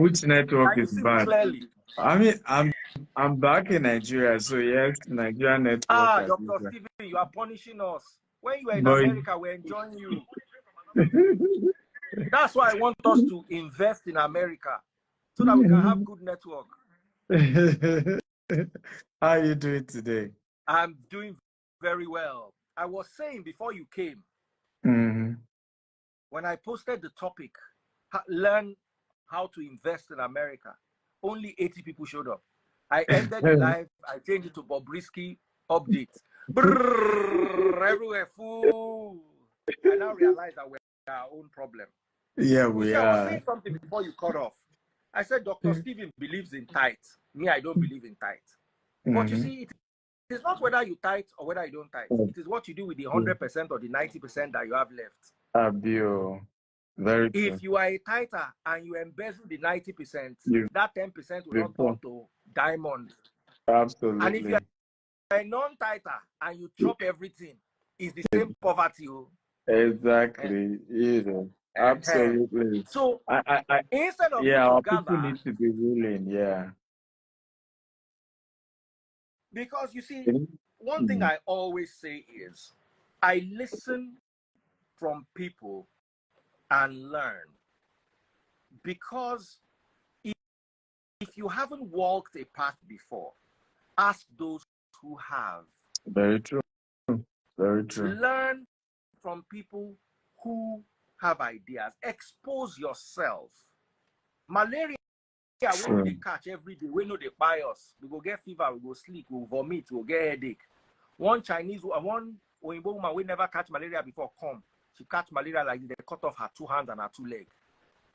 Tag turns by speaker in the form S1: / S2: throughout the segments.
S1: Which network
S2: Can you
S1: is
S2: see me
S1: bad?
S2: clearly?
S1: I mean, I'm back in Nigeria, so yes, Nigeria network
S2: Ah,
S1: as
S2: Dr.
S1: usual.
S2: Stephen, you are punishing us. When you were in
S1: But
S2: America, we're enjoying you. That's why I want us to invest in America so that we can have good network.
S1: how are you doing today?
S2: I'm doing very well. I was saying before you came, when I posted the topic, learn how to invest in America, only 80 people showed up. I ended the live, I changed it to Bobrisky update. Brrr, everywhere full. I now realize that we're our own problem.
S1: Yeah,
S2: You
S1: we
S2: see, I was
S1: are.
S2: saying something before you cut off. I said Dr. Stephen believes in tithe. Me, I don't believe in tithe. But you see, it is not whether you tithe or whether you don't tithe. It is what you do with the 100% or the 90% that you have left.
S1: Abio. Very true.
S2: If you are a tither and you embezzle the 90%, that 10% will not turn to diamond.
S1: Absolutely.
S2: And if you are a non-tither and you chop everything, it's the same poverty.
S1: Exactly. Absolutely.
S2: So instead of
S1: our
S2: gather,
S1: people need to be willing, yeah.
S2: Because you see, one thing I always say is, I listen from people and learn. Because if you haven't walked a path before, ask those who have.
S1: Very true. Very true.
S2: Learn from people who have ideas. Expose yourself. Malaria, when they catch every day, we know they buy us. We go get fever, we go sleep, we go vomit, we go get headache. One Oyinbo woman, we never catch malaria before, come. She catch malaria like they cut off her 2 hands and her 2 legs.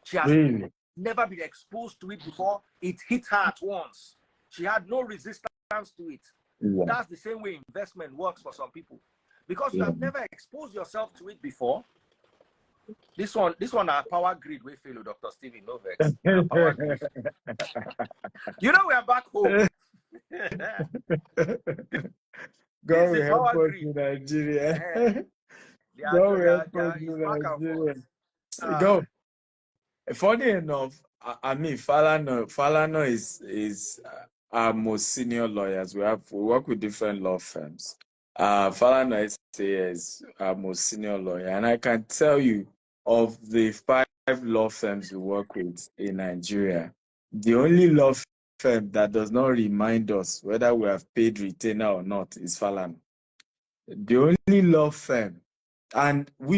S2: She has never been exposed to it before. It hit her at once. She had no resistance to it. Yeah. That's the same way investment works for some people. Because you have never exposed yourself to it before. This one our power grid we fail, Dr. Stephen, no vex. Power grid. You know we are back home.
S1: God will help us in Nigeria. God will help us in Nigeria. Go. Funny enough, I mean, Falana is our most senior lawyers. We work with different law firms. Falana is our most senior lawyer, and I can tell you, of the 5 law firms we work with in Nigeria, the only law firm that does not remind us whether we have paid retainer or not is Falana. The only law firm, and we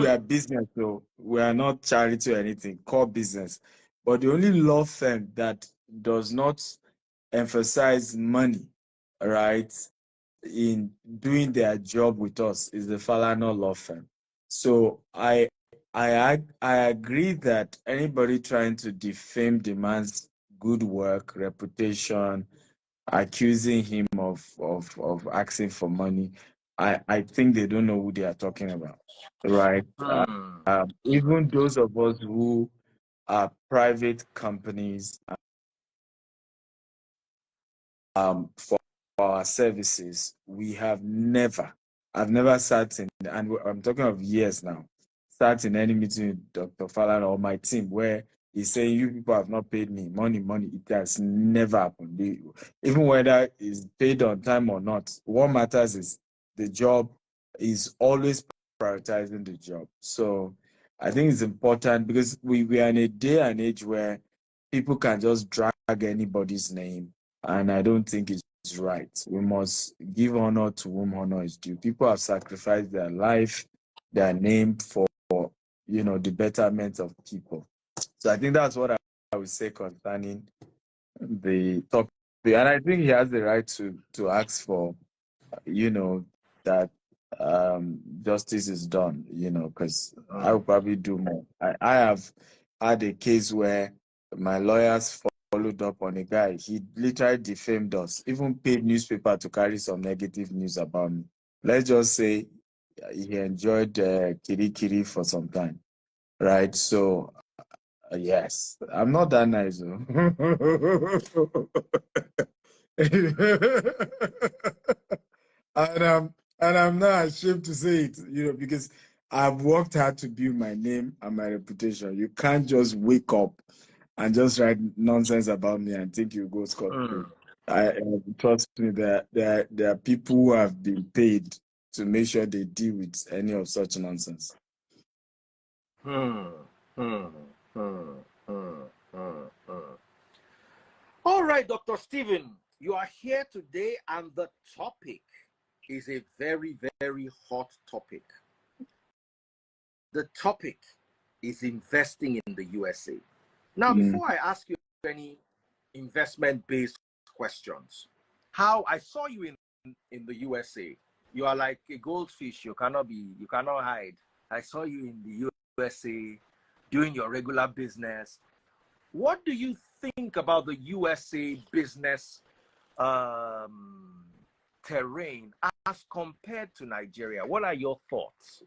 S1: are business, so we are not charity or anything, core business. But the only law firm that does not emphasize money, right, in doing their job with us is the Falana law firm. So I agree that anybody trying to defame the man's good work, reputation, accusing him of asking for money, I think they don't know who they are talking about, right? Even those of us who are private companies for our services, I've never sat in, and I'm talking of years now, sat in any meeting with Dr. Falana or my team where he's saying, you people have not paid me money. It has never happened. Even whether it's paid on time or not, what matters is the job is always prioritizing the job. So I think it's important because we are in a day and age where people can just drag anybody's name, and I don't think it's right. We must give honor to whom honor is due. People have sacrificed their life, their name for the betterment of people. So I think that's what I would say concerning the topic. And I think he has the right to ask for, that justice is done, because I will probably do more. I have had a case where my lawyers followed up on a guy. He literally defamed us, even paid newspaper to carry some negative news about me. Let's just say he enjoyed kiri for some time, right? So yes, I'm not that nice. And I'm not ashamed to say it, because I've worked hard to build my name and my reputation. You can't just wake up and just write nonsense about me and think you go scot-free. Trust me, there are people who have been paid to make sure they deal with any of such nonsense.
S2: All right, Dr. Stephen, you are here today, and the topic is a very, very hot topic. The topic is investing in the USA. Now, before I ask you any investment-based questions, how I saw you in the USA, you are like a goldfish. You cannot hide. I saw you in the USA doing your regular business. What do you think about the USA business terrain as compared to Nigeria? What are your thoughts?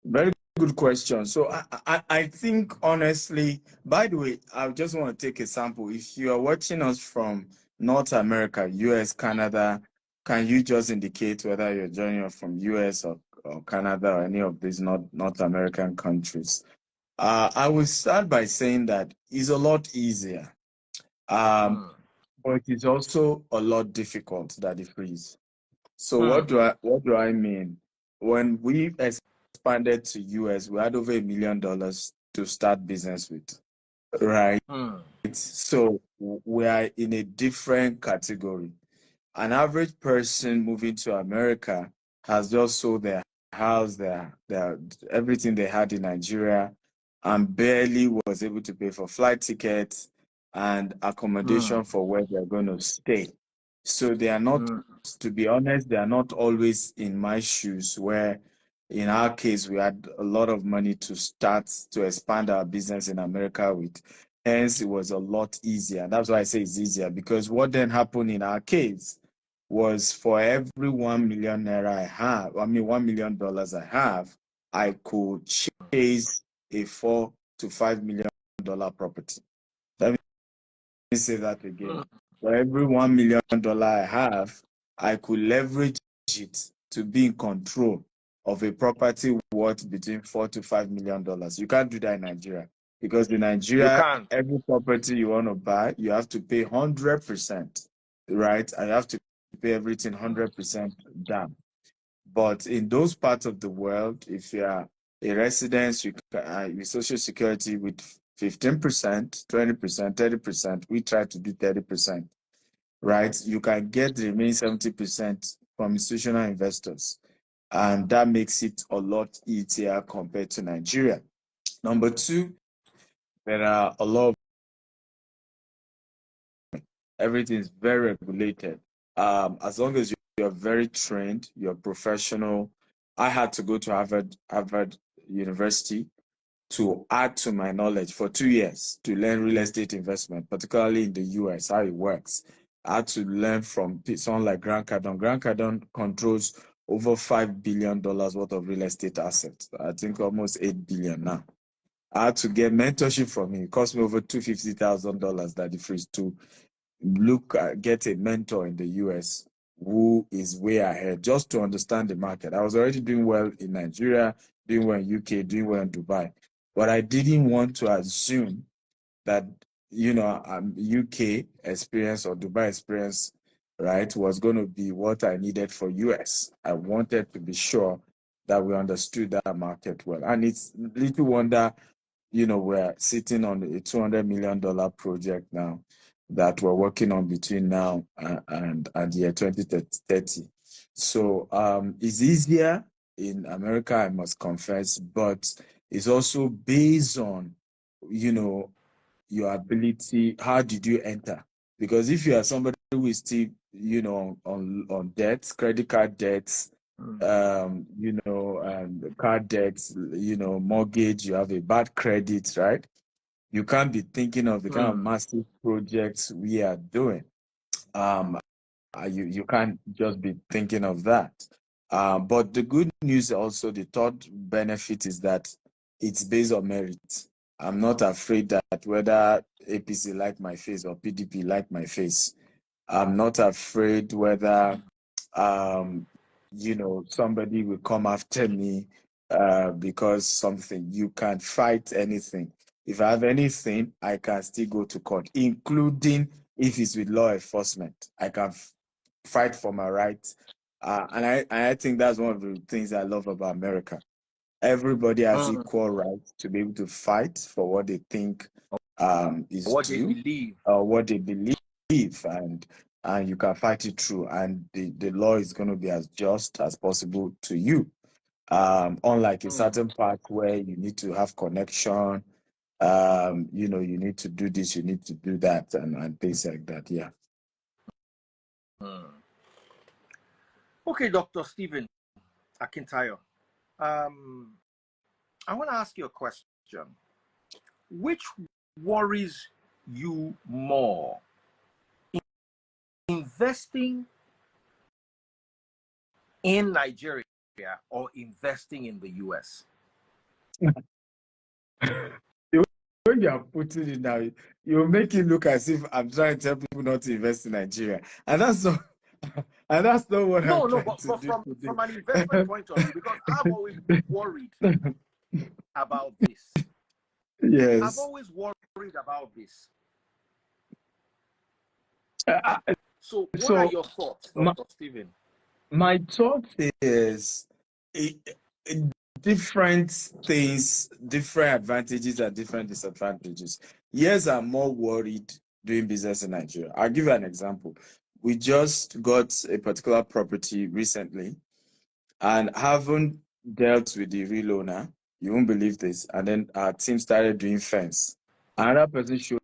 S1: Very good question. So I think honestly, by the way, I just want to take a sample. If you are watching us from North America, US, Canada, can you just indicate whether you're joining us from US or Canada or any of these North American countries? I will start by saying that it's a lot easier, but it's also a lot difficult than the freeze. So what do I mean? When we expanded to US, we had over $1 million to start business with, right? So we are in a different category. An average person moving to America has just sold their house, their everything they had in Nigeria, and barely was able to pay for flight tickets and accommodation for where they're going to stay. So they are not, to be honest, they are not always in my shoes, where in our case, we had a lot of money to start to expand our business in America with. Hence, it was a lot easier. That's why I say it's easier, because what then happened in our case was, for every 1 million naira I have, $1 million I have, I could chase a $4 to $5 million property. Let me say that again. For every $1 million I have, I could leverage it to be in control of a property worth between $4 to $5 million. You can't do that in Nigeria, because in Nigeria, every property you want to buy, you have to pay 100%, right? And you have to pay everything 100% down. But in those parts of the world, if you are a resident, you with Social Security with 15%, 20%, 30%, we try to do 30%, right? You can get the remaining 70% from institutional investors. And that makes it a lot easier compared to Nigeria. Number two, there are a lot of, everything is very regulated. As long as you're very trained, you're professional. I had to go to Harvard University to add to my knowledge for 2 years to learn real estate investment, particularly in the US, how it works. I had to learn from someone like Grant Cardone. Grant Cardone controls over $5 billion worth of real estate assets. I think almost 8 billion now. I had to get mentorship from him. It cost me over $250,000 that the freeze to get a mentor in the US who is way ahead, just to understand the market. I was already doing well in Nigeria, doing well in UK, doing well in Dubai, but I didn't want to assume that, UK experience or Dubai experience, right, was going to be what I needed for US. I wanted to be sure that we understood that market well. And it's little wonder, we're sitting on a $200 million project now that we're working on between now and the year 2030. So it's easier in America, I must confess, but it's also based on, your ability. How did you enter? Because if you are somebody who is still, on debts, credit card debts, car debts, mortgage, you have a bad credit, right? You can't be thinking of the kind of massive projects we are doing. You can't just be thinking of that. But the good news also, the third benefit is that it's based on merit. I'm not afraid that whether APC like my face or PDP like my face. I'm not afraid whether, somebody will come after me because something. You can't fight anything. If I have anything, I can still go to court, including if it's with law enforcement. I can fight for my rights. And I think that's one of the things I love about America. Everybody has equal rights to be able to fight for what they think is
S2: what they
S1: due,
S2: believe.
S1: or what they believe, and you can fight it through, and the law is going to be as just as possible to you. Unlike a certain part where you need to have connection, you need to do this, you need to do that, and things like that. Yeah.
S2: Okay, Dr. Stephen Akintayo. I want to ask you a question. Which worries you more? Investing in Nigeria or investing in the US?
S1: When you are putting it now, you make it look as if I'm trying to tell people not to invest in Nigeria, and that's not, and that's not what I'm trying
S2: But
S1: to do
S2: from an investment point of view, because I've always been worried about this.
S1: Yes.
S2: I've always worried about this. So, what are your thoughts, Dr. Stephen?
S1: My thought is different things, different advantages and different disadvantages. Yes, I'm more worried doing business in Nigeria. I'll give you an example. We just got a particular property recently and haven't dealt with the real owner. You won't believe this. And then our team started doing fence. Another person showed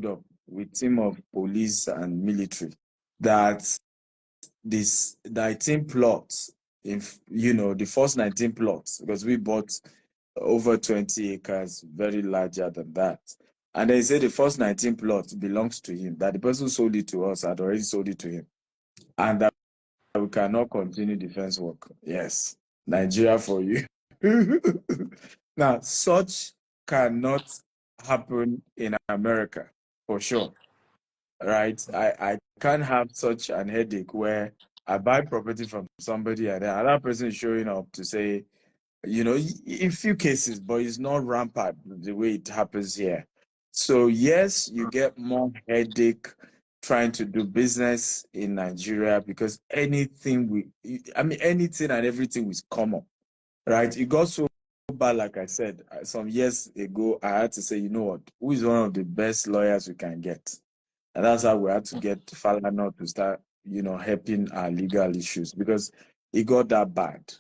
S1: up with team of police and military that this 19 plots, the first 19 plots, because we bought over 20 acres, very larger than that. And they say the first 19 plots belongs to him, that the person who sold it to us had already sold it to him, and that we cannot continue defense work. Yes, Nigeria for you. Now, such cannot happen in America, for sure. Right? I can't have such an headache where I buy property from somebody and then another person is showing up to say, in few cases, but it's not rampant the way it happens here. So yes, you get more headache trying to do business in Nigeria because anything and everything is common, right? It got so bad, like I said, some years ago, I had to say, you know what, who is one of the best lawyers we can get? And that's how we had to get Falana to start, helping our legal issues because it got that bad.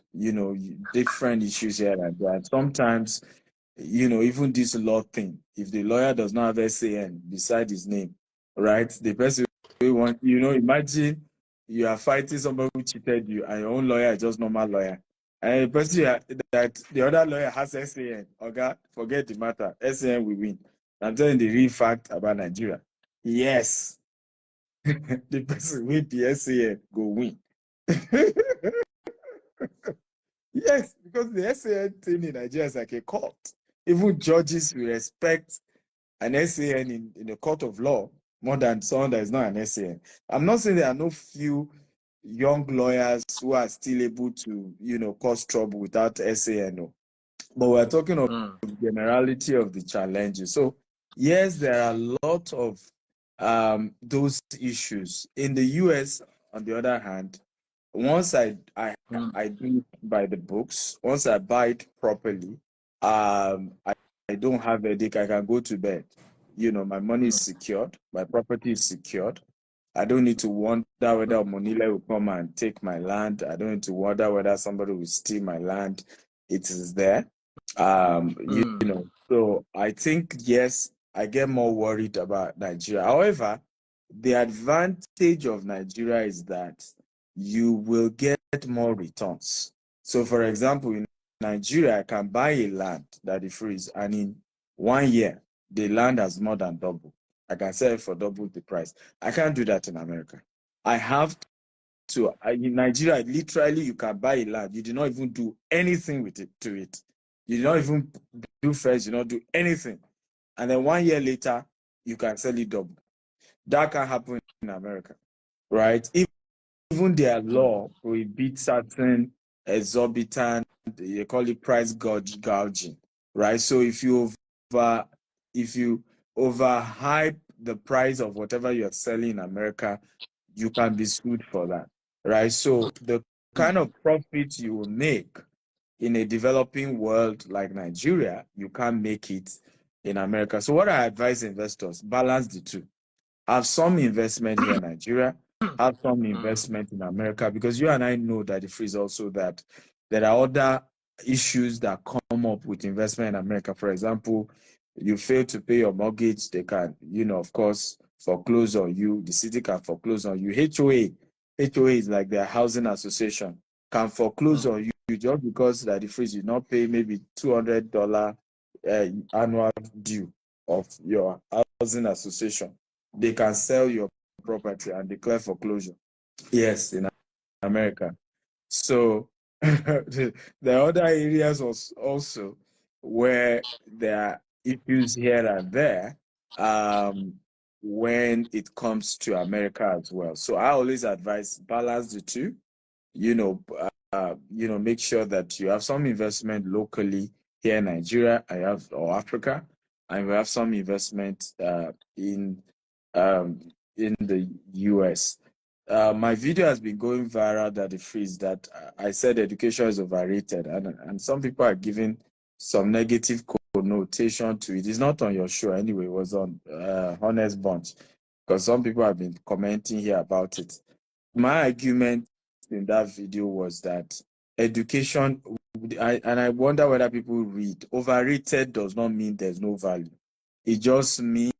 S1: Different issues here and there. And sometimes, even this law thing, if the lawyer does not have SAN beside his name, right? The person we want, imagine you are fighting somebody who cheated you and your own lawyer is just normal lawyer. And the person that the other lawyer has SAN, okay, forget the matter. SAN will win. I'm telling the real fact about Nigeria. Yes, the person with the SAN go win. Yes, because the SAN thing in Nigeria is like a court. Even judges will respect an SAN in a court of law more than someone that is not an SAN. I'm not saying there are no few young lawyers who are still able to, cause trouble without SAN. No. But we're talking of generality of the challenges. So yes, there are a lot of those issues. In the US, on the other hand, once I do it by the books, once I buy it properly, I don't have a headache. I can go to bed. My money is secured, my property is secured. I don't need to wonder whether Monile will come and take my land. I don't need to wonder whether somebody will steal my land. It is there. So I think, yes, I get more worried about Nigeria. However, the advantage of Nigeria is that you will get more returns. So, for example, in Nigeria, I can buy a land that is freeze, and in 1 year, the land has more than double. I can sell it for double the price. I can't do that in America. I have to. In Nigeria, literally, you can buy a land. You do not even do anything with it to it. You do not even do first. You do not do anything, and then 1 year later, you can sell it double. That can happen in America, right? Even their law prohibits certain exorbitant, they call it price gouging, right? So if you if you overhype the price of whatever you're selling in America, you can be sued for that, right? So the kind of profit you will make in a developing world like Nigeria, you can't make it in America. So what I advise investors, balance the two. Have some investment here in Nigeria, have some investment in America, because you and I know that the freeze also that there are other issues that come up with investment in America. For example, you fail to pay your mortgage, they can, of course, foreclose on you. The city can foreclose on you. HOA is like their housing association, can foreclose on you just because that the freeze did not pay maybe $200 annual due of your housing association. They can sell your property and declare foreclosure. Yes, in America. So there are other areas also where there are issues here and there when it comes to America as well. So I always advise balance the two. Make sure that you have some investment locally here in Nigeria, or Africa, and you have some investment in the US. My video has been going viral that the freeze that I said education is overrated, and some people are giving some negative connotation to it. It's not on your show anyway. It was on Honest Bunch, because some people have been commenting here about it. My argument in that video was that education, and I wonder whether people read, overrated does not mean there's no value. It just means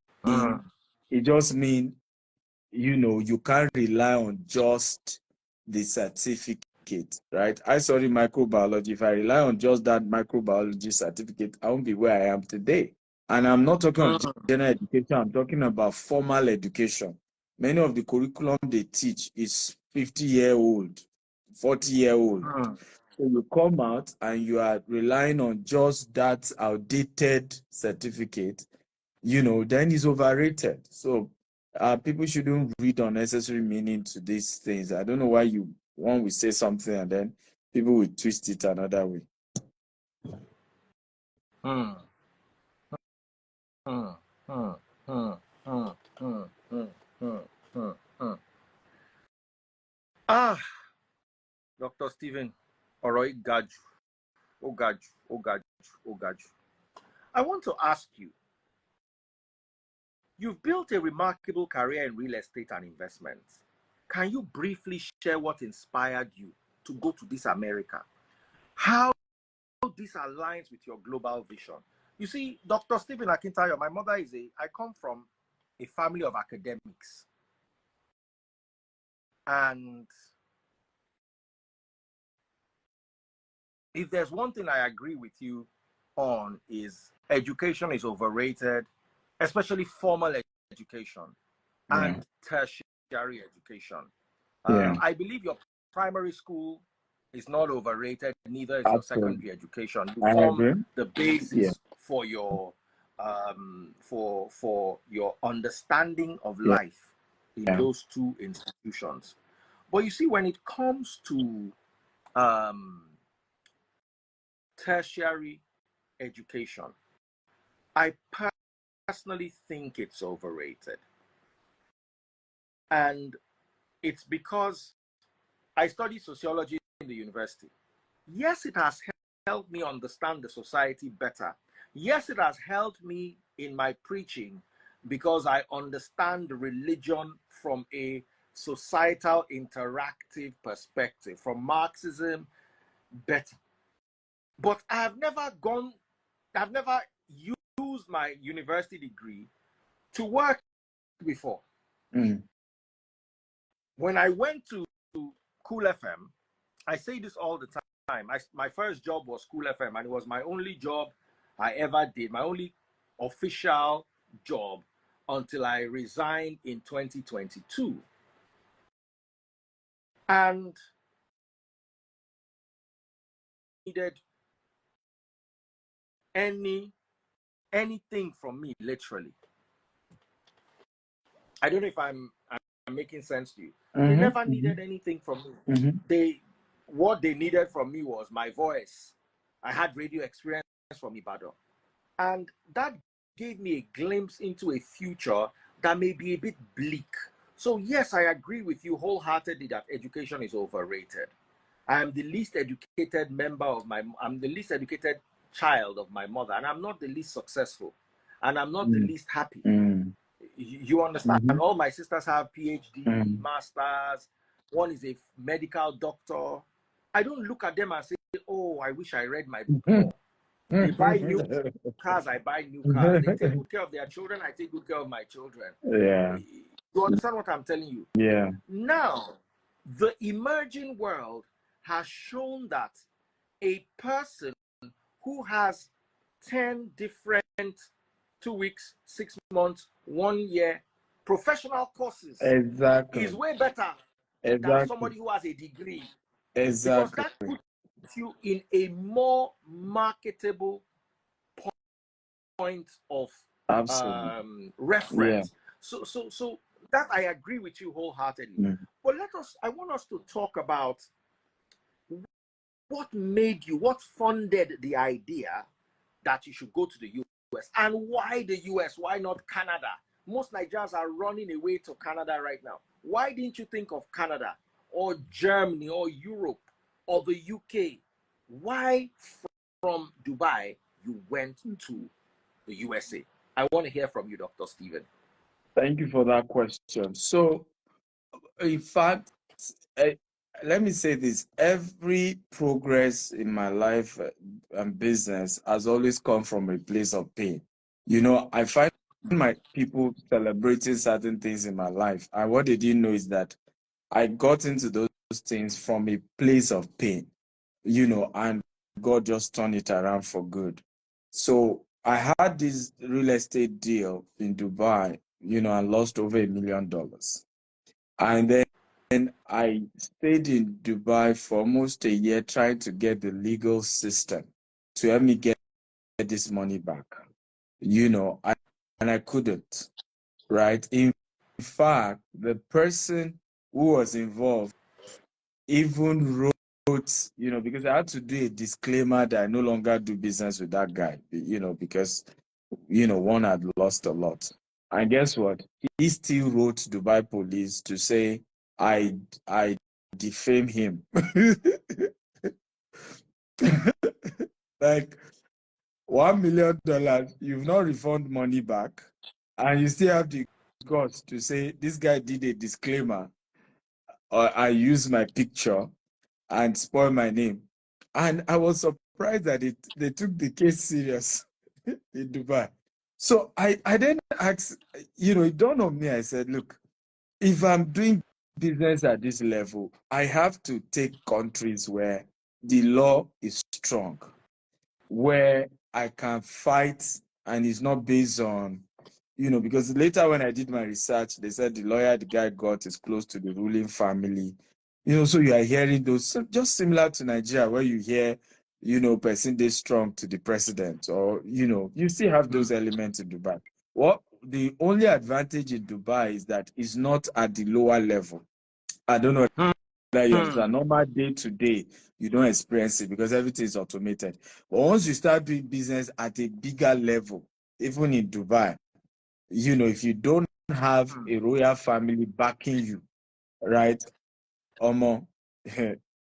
S1: you can't rely on just the certificate, right? I studied microbiology. If I rely on just that microbiology certificate, I won't be where I am today. And I'm not talking of general education, I'm talking about formal education. Many of the curriculum they teach is 50-year-old, 40-year-old. So you come out and you are relying on just that outdated certificate, then it's overrated. So people shouldn't read unnecessary meaning to these things. I don't know why one will say something and then people will twist it another way.
S2: Dr. Stephen, Oroi Gaju. Ogaju. I want to ask you, you've built a remarkable career in real estate and investments. Can you briefly share what inspired you to go to this America? How this aligns with your global vision? You see, Dr. Stephen Akintayo, my mother I come from a family of academics. And if there's one thing I agree with you on is education is overrated, especially formal education and tertiary education. I believe your primary school is not overrated, neither is your secondary education. You form the basis for your for your understanding of life in those two institutions. But you see, when it comes to tertiary education, I personally think it's overrated. And it's because I studied sociology in the university. Yes, it has helped me understand the society better. Yes, it has helped me in my preaching because I understand religion from a societal interactive perspective, from Marxism better. But I've never used my university degree to work before. When I went to Cool FM, I say this all the time. My first job was Cool FM, and it was my only job I ever did, my only official job until I resigned in 2022. And needed anything from me, literally. I don't know if I'm making sense to you. They never needed anything from me. What they needed from me was my voice. I had radio experience from Ibadan. And that gave me a glimpse into a future that may be a bit bleak. So yes, I agree with you wholeheartedly that education is overrated. I'm the least educated I'm the least educated child of my mother, and I'm not the least successful, and I'm not the least happy. You understand?
S1: Mm-hmm.
S2: All my sisters have PhD,
S1: Mm-hmm.
S2: masters. One is a medical doctor. I don't look at them and say, oh, I wish I read my book more. They buy new cars, I buy new cars. They take good care of their children, I take good care of my children.
S1: Yeah.
S2: You understand what I'm telling you?
S1: Yeah.
S2: Now, the emerging world has shown that a person who has 10 different 2 weeks, 6 months, 1 year professional courses
S1: Exactly.
S2: is way better than
S1: Exactly.
S2: somebody who has a degree, because
S1: Exactly.
S2: that puts you in a more marketable point of
S1: Absolutely. Yeah.
S2: reference. So that I agree with you wholeheartedly.
S1: Mm.
S2: But I want us to talk about what funded the idea that you should go to the US, and why the US, why not Canada? Most Nigerians are running away to Canada right now. Why didn't you think of Canada or Germany or Europe or the UK? Why from Dubai you went to the USA? I want to hear from you, Dr. Stephen.
S1: Thank you for that question. So, in fact, eh, let me say this: every progress in my life and business has always come from a place of pain. I find my people celebrating certain things in my life, and what they didn't know is that I got into those things from a place of pain, and God just turned it around for good. So I had this real estate deal in Dubai, and lost over $1 million. And then I stayed in Dubai for almost a year trying to get the legal system to help me get this money back. And I couldn't, right? In fact, the person who was involved even wrote, because I had to do a disclaimer that I no longer do business with that guy, because, one had lost a lot. And guess what? He still wrote Dubai police to say I defame him. Like $1 million, you've not refunded money back, and you still have the guts to say this guy did a disclaimer or I used my picture and spoil my name. And I was surprised that they took the case serious in Dubai. So I then asked, it dawned on me, I said, look, if I'm doing business at this level, I have to take countries where the law is strong, where I can fight and it's not based on, because later when I did my research, they said the lawyer the guy got is close to the ruling family. So you are hearing those, just similar to Nigeria, where you hear, person they strong to the president, or, you still have those elements in Dubai. The only advantage in Dubai is that it's not at the lower level. I don't know that you understand. Normal day to day, you don't experience it because everything is automated. But once you start doing business at a bigger level, even in Dubai, if you don't have a royal family backing you, right, Omo,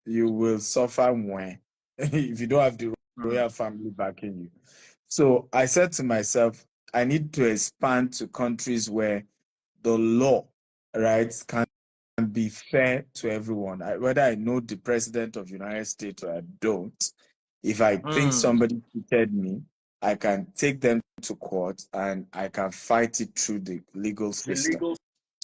S1: you will suffer when if you don't have the royal family backing you. So I said to myself, I need to expand to countries where the law, right, can be fair to everyone. Whether I know the president of the United States or I don't, if I think somebody cheated me, I can take them to court and I can fight it through the legal system.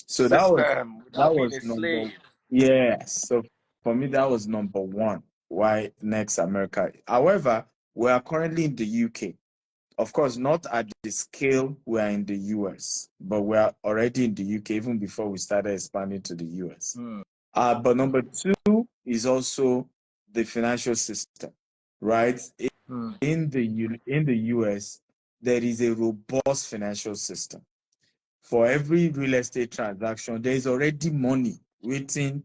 S1: So that was number, yes. So for me, that was number one. Why Next America? However, we are currently in the UK. Of course, not at the scale we are in the US, but we are already in the UK even before we started expanding to the US. But number two is also the financial system, right? In the US, there is a robust financial system. For every real estate transaction, there is already money waiting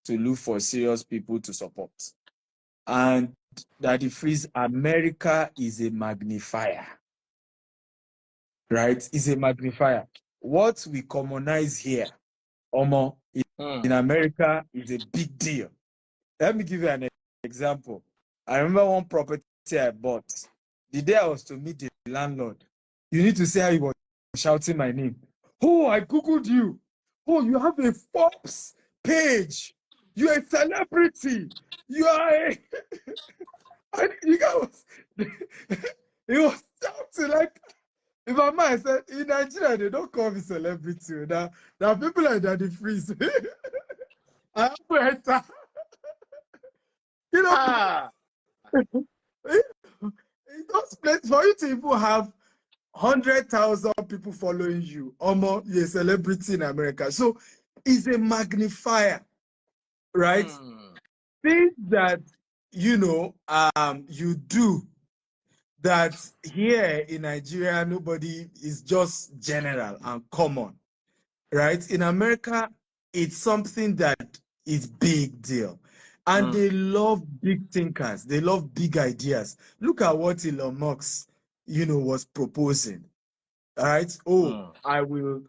S1: to look for serious people to support. And that the freeze, America is a magnifier. right, is a magnifier. What we commonize here, Omo, in America is a big deal. Let me give you an example. I remember one property I bought. The day I was to meet the landlord, you need to see how he was shouting my name. Oh, I Googled you. Oh, you have a Forbes page. You're a celebrity. You are a... And you guys, he was shouting like... In my mind, I said, in Nigeria, they don't call me celebrity. Now, there are people like that, they freeze. I have to enter. You know,
S2: Ah.
S1: in those places, for you to even have 100,000 people following you, almost you're a celebrity in America. So it's a magnifier, right? Things that, you know, you do that here in Nigeria, nobody is just general and common, right? In America, it's something that is big deal. And they love big thinkers. They love big ideas. Look at what Elon Musk, you know, was proposing. All right. Oh, I will.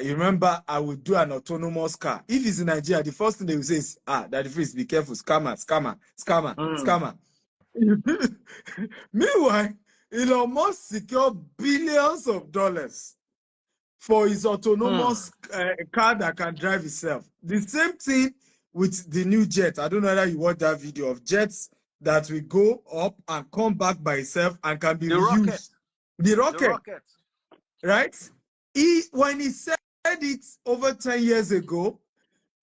S1: You remember, I will do an autonomous car. If it's in Nigeria, the first thing they will say is, Daddy Freeze, be careful, scammer, scammer, scammer, scammer. Meanwhile, Elon Musk secured billions of dollars for his autonomous car that can drive itself. The same thing with the new jet. I don't know whether you watched that video of jets that will go up and come back by itself and can be reused. The rocket. Right? When he said it over 10 years ago,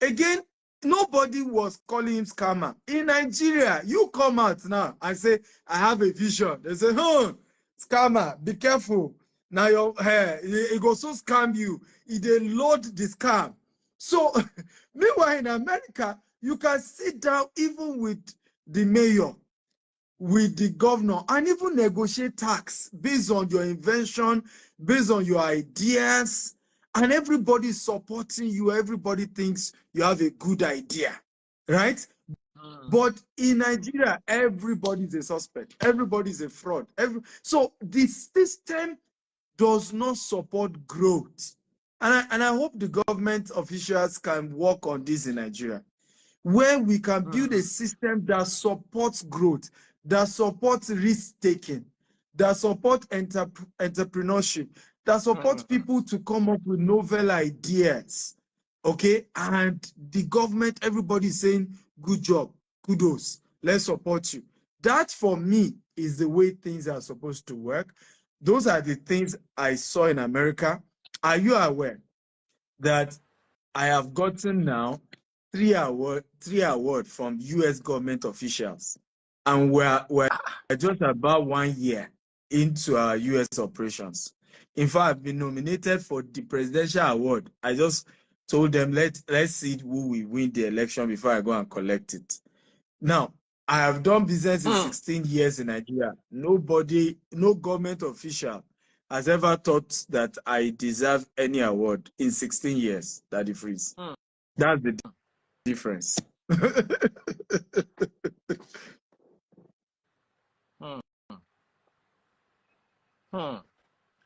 S1: again, nobody was calling him scammer. In Nigeria, you come out now and say, I have a vision. They say, scammer, be careful. Now your hair, it goes so scam you. They load the scam. So, meanwhile, in America, you can sit down even with the mayor, with the governor, and even negotiate tax based on your invention, based on your ideas, and everybody's supporting you. Everybody thinks you have a good idea, right? But in Nigeria, everybody's a suspect. Everybody's a fraud. So the system does not support growth. And I hope the government officials can work on this in Nigeria, where we can build a system that supports growth, that supports risk-taking, that supports entrepreneurship, that supports people to come up with novel ideas, okay? And the government, everybody's saying, good job, kudos, let's support you. That, for me, is the way things are supposed to work. Those are the things I saw in America. Are you aware that I have gotten now three award from US government officials, and we're just about 1 year into our US operations? In fact, I've been nominated for the presidential award. I just told them, let's see who will win the election before I go and collect it. Now, I have done business in 16 years in Nigeria. No government official has ever thought that I deserve any award in 16 years, Daddy Freeze. That's the difference.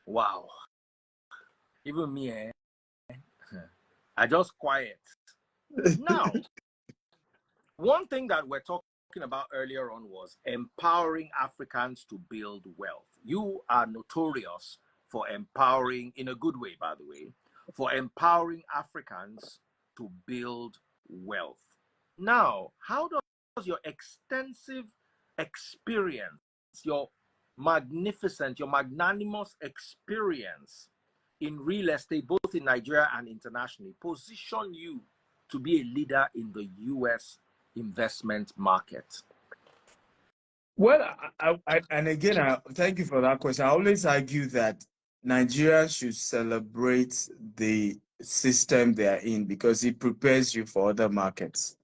S2: Wow. Even me, I just quiet. Now, one thing that we're talking about earlier on was empowering Africans to build wealth. You are notorious for empowering, in a good way, by the way, for empowering Africans to build wealth. Now, how does your extensive experience, your magnificent, your magnanimous experience in real estate, both in Nigeria and internationally, position you to be a leader in the US investment market?
S1: Well, and again, thank you for that question. I always argue that Nigeria should celebrate the system they are in because it prepares you for other markets.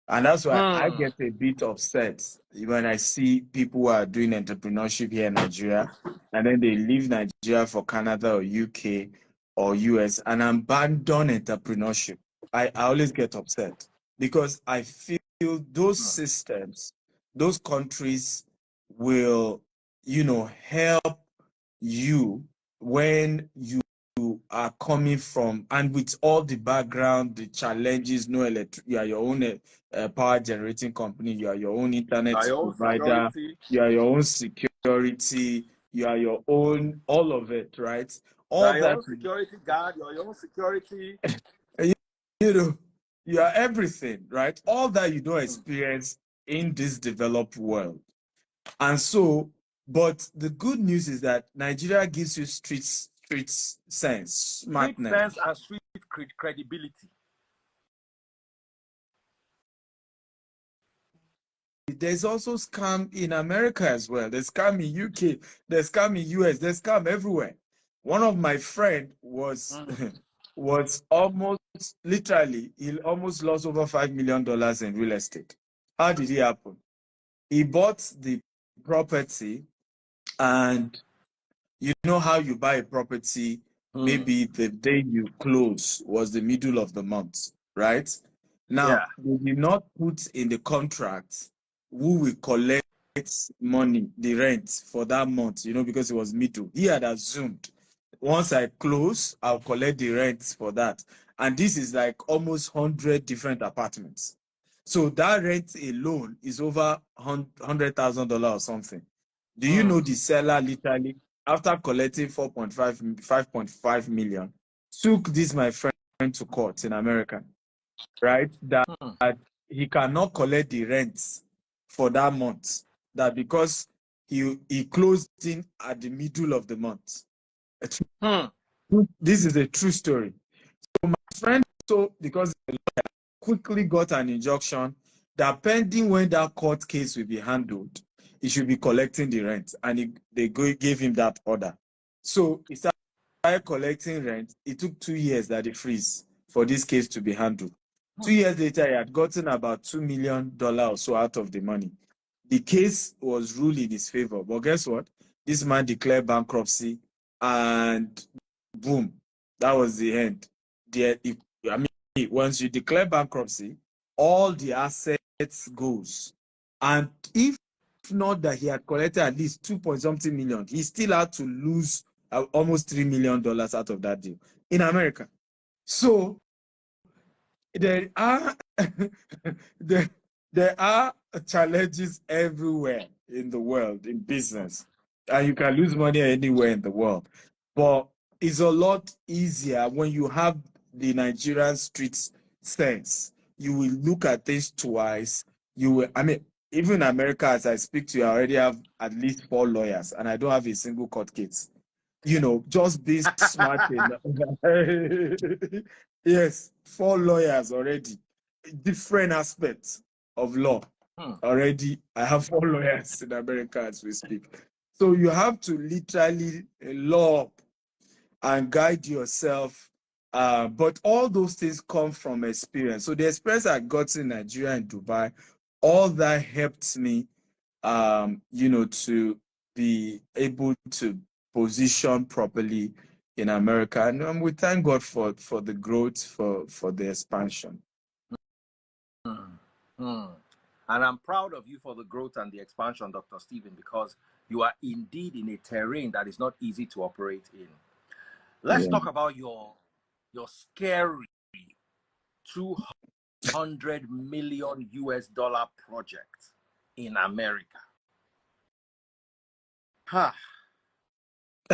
S1: And that's why I get a bit upset when I see people who are doing entrepreneurship here in Nigeria and then they leave Nigeria for Canada or UK or US and abandon entrepreneurship. I always get upset because I feel those systems, those countries will, help you when you are coming from, and with all the background, the challenges, no electric, you are your own power generating company, you are your own internet
S2: Your own
S1: provider,
S2: security.
S1: you are your own security, you are your own, all of it, right? All
S2: Your
S1: that,
S2: own security guard, your own security.
S1: you know, you are everything, right? All that you don't experience in this developed world. And so, but the good news is that Nigeria gives you street sense,
S2: Street
S1: smartness.
S2: sense and street credibility.
S1: There's also scam in America as well. There's scam in UK, there's scam in US, there's scam everywhere. One of my friend was was almost literally, he almost lost over $5 million in real estate. How did it happen? He bought the property, and you know how you buy a property, maybe the day you close was the middle of the month, right? Now, they did not put in the contract who will collect money, the rent for that month, because it was middle. He had assumed once I close, I'll collect the rent for that. And this is like almost 100 different apartments. So that rent alone is over $100,000 or something. Do you know the seller literally, after collecting 5.5 million, took this, my friend, to court in America, right? That he cannot collect the rent for that month. That because he closed in at the middle of the month. This is a true story. So my friend, because the lawyer quickly got an injunction that pending when that court case will be handled, he should be collecting the rent, and they gave him that order. So he started collecting rent. It took 2 years that they freeze for this case to be handled. 2 years later, he had gotten about $2 million or so out of the money. The case was ruled in his favor, but guess what? This man declared bankruptcy, and boom, that was the end. Once you declare bankruptcy, all the assets goes. And if not that he had collected at least 2 point something million, he still had to lose almost $3 million out of that deal in America. So there are there are challenges everywhere in the world in business, and you can lose money anywhere in the world. But it's a lot easier when you have the Nigerian street sense. You will look at things twice. Even in America, as I speak to you, I already have at least 4 lawyers, and I don't have a single court case. Just being smart enough. Yes, 4 lawyers already. Different aspects of law. Already, I have 4 lawyers in America as we speak. So you have to literally law up and guide yourself. But all those things come from experience. So the experience I got in Nigeria and Dubai, all that helped me, to be able to position properly in America. And we thank God for the growth, for the expansion.
S2: And I'm proud of you for the growth and the expansion, Dr. Stephen, because you are indeed in a terrain that is not easy to operate in. Let's talk about your scary $200 million project in America. Can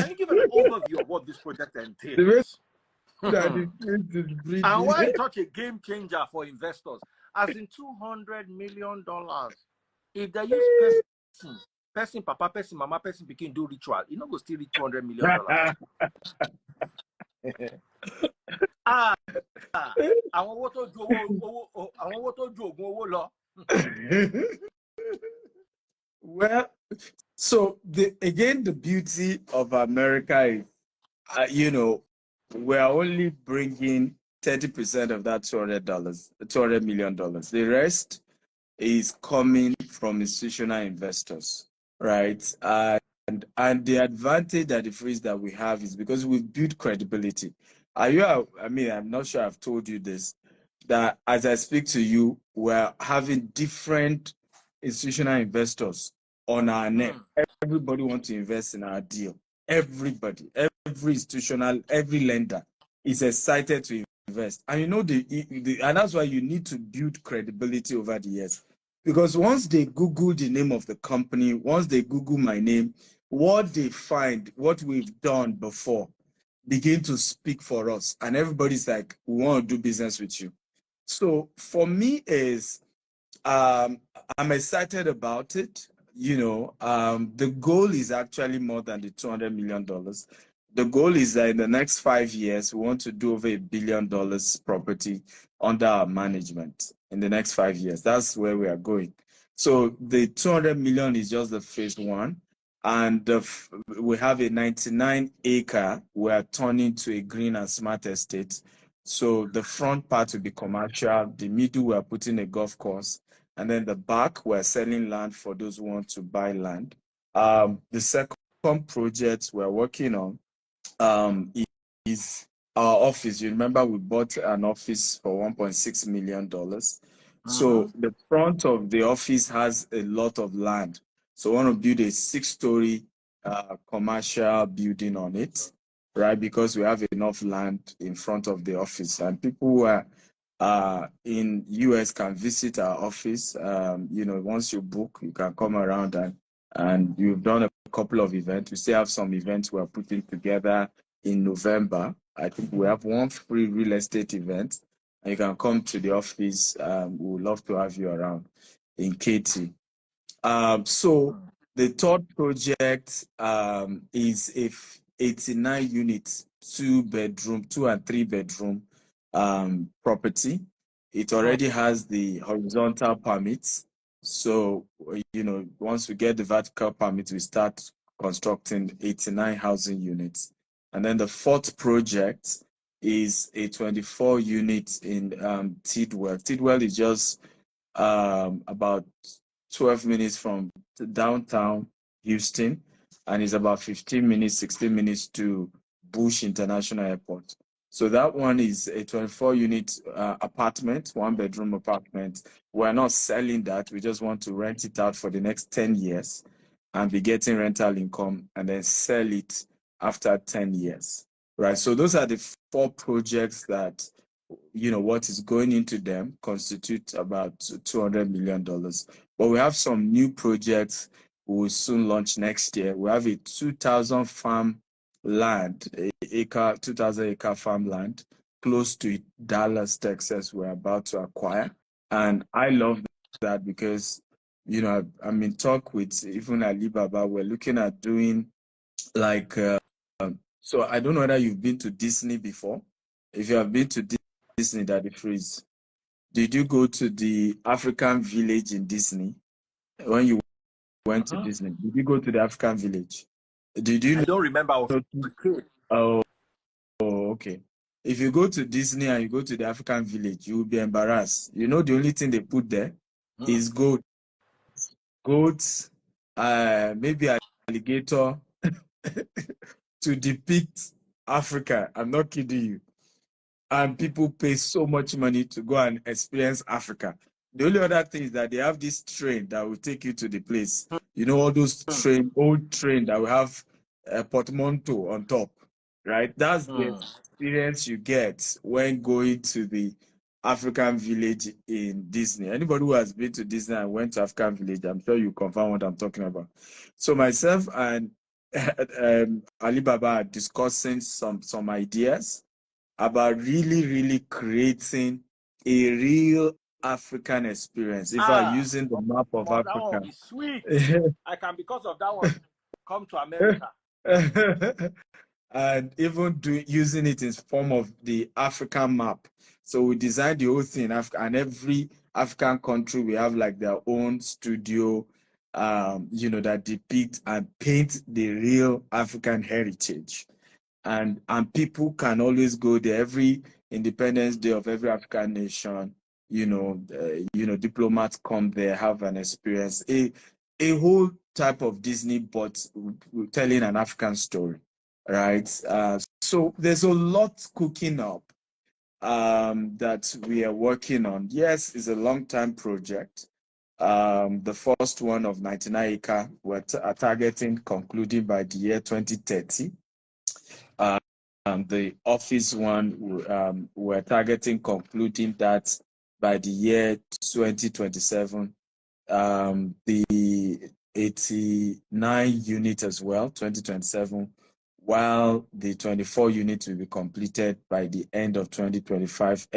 S2: you give an overview of what this project entails? And why it's such a game changer for investors? As in $200 million. If they use person, papa, person, mama, person begin do ritual, you know, go still reach $200 million.
S1: Well, so the beauty of America is, we're only bringing 30% of that $200 million. The rest is coming from institutional investors, right? And the advantage that the phrase that we have is because we've built credibility. I'm not sure I've told you this, that as I speak to you, we're having different institutional investors on our neck. Everybody wants to invest in our deal. Everybody every institutional, every lender is excited to invest. And you know, and that's why you need to build credibility over the years. Because once they Google the name of the company, once they Google my name, what they find, what we've done before, begin to speak for us. And everybody's like, we want to do business with you. So for me is, I'm excited about it. You know, the goal is actually more than the $200 million. The goal is that in the next 5 years, we want to do over $1 billion property under our management in the next 5 years. That's where we are going. So the 200 million is just the phase one. And we have a 99-acre we are turning to a green and smart estate. So the front part will be commercial. The middle, we are putting a golf course. And then the back, we're selling land for those who want to buy land. The second project we're working on is our office. You remember we bought an office for $1.6 million. So the front of the office has a lot of land. So we want to build a 6-story commercial building on it, right? Because we have enough land in front of the office, and people who are in US can visit our office. You know, once you book, you can come around, and you've done a couple of events. We still have some events we're putting together in November. I think we have one free real estate event, and you can come to the office. We would love to have you around in KT. So the third project is a 89 units, 2-bedroom, 2 and 3 bedroom property. It already has the horizontal permits. So, you know, once we get the vertical permit, we start constructing 89 housing units. And then the fourth project is a 24 units in Tidwell. Tidwell is just about 12 minutes from downtown Houston, and is about 15 minutes, 16 minutes to Bush International Airport. So that one is a 24-unit apartment, 1-bedroom apartment. We're not selling that. We just want to rent it out for the next 10 years and be getting rental income and then sell it after 10 years, right? So those are the 4 projects that, you know, what is going into them constitute about $200 million. But we have some new projects we will soon launch next year. We have a 2,000 farm land, 2,000 acre farmland close to Dallas, Texas, we're about to acquire. And I love that because, you know, I'm in talk with even Alibaba. We're looking at doing like, so I don't know whether you've been to Disney before. If you have been to Disney, Daddy Freeze, did you go to the African village in Disney when you went to Disney? Did you go to the African village? Did you
S2: I don't remember.
S1: Oh, okay. If you go to Disney and you go to the African village, you will be embarrassed. You know, the only thing they put there is goats, maybe alligator to depict Africa. I'm not kidding you. And people pay so much money to go and experience Africa. The only other thing is that they have this train that will take you to the place. You know, all those old train that will have a portmanteau on top, right? That's the experience you get when going to the African village in Disney. Anybody who has been to Disney and went to African village, I'm sure you confirm what I'm talking about. So myself and Alibaba are discussing some ideas about really creating a real African experience. If I'm using the map of Africa,
S2: that one will be sweet. I can, because of that one, come to America.
S1: And even using it in form of the African map. So we designed the whole thing, and every African country we have like their own studio, you know, that depict and paint the real African heritage. And people can always go there every Independence Day of every African nation. You know, diplomats come there, have an experience, a whole type of Disney, but telling an African story, right? So there's a lot cooking up that we are working on. Yes, it's a long-term project. The first one of 99 acre we're targeting concluding by the year 2030. The office one, we're targeting concluding that by the year 2027. The 89 units as well, 2027, while the 24 units will be completed by the end of 2025,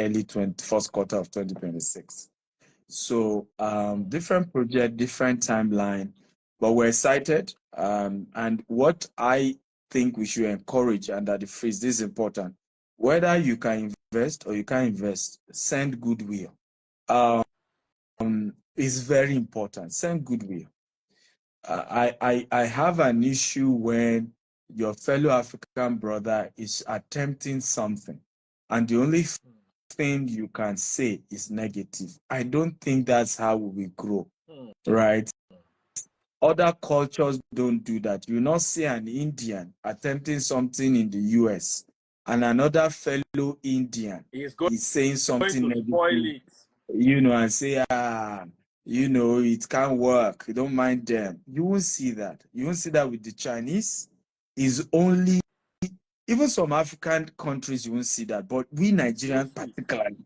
S1: first quarter of 2026. So different project, different timeline, but we're excited. And what I think we should encourage under the freeze, this is important. Whether you can invest or you can't invest, send goodwill. Is very important. Send goodwill. I have an issue when your fellow African brother is attempting something, and the only thing you can say is negative. I don't think that's how we will grow, right? Other cultures don't do that. You not see an Indian attempting something in the US, and another fellow Indian is saying something negative, and say, it can't work. You don't mind them. You won't see that. You won't see that with the Chinese. Is only, even some African countries, you won't see that. But we Nigerians, particularly,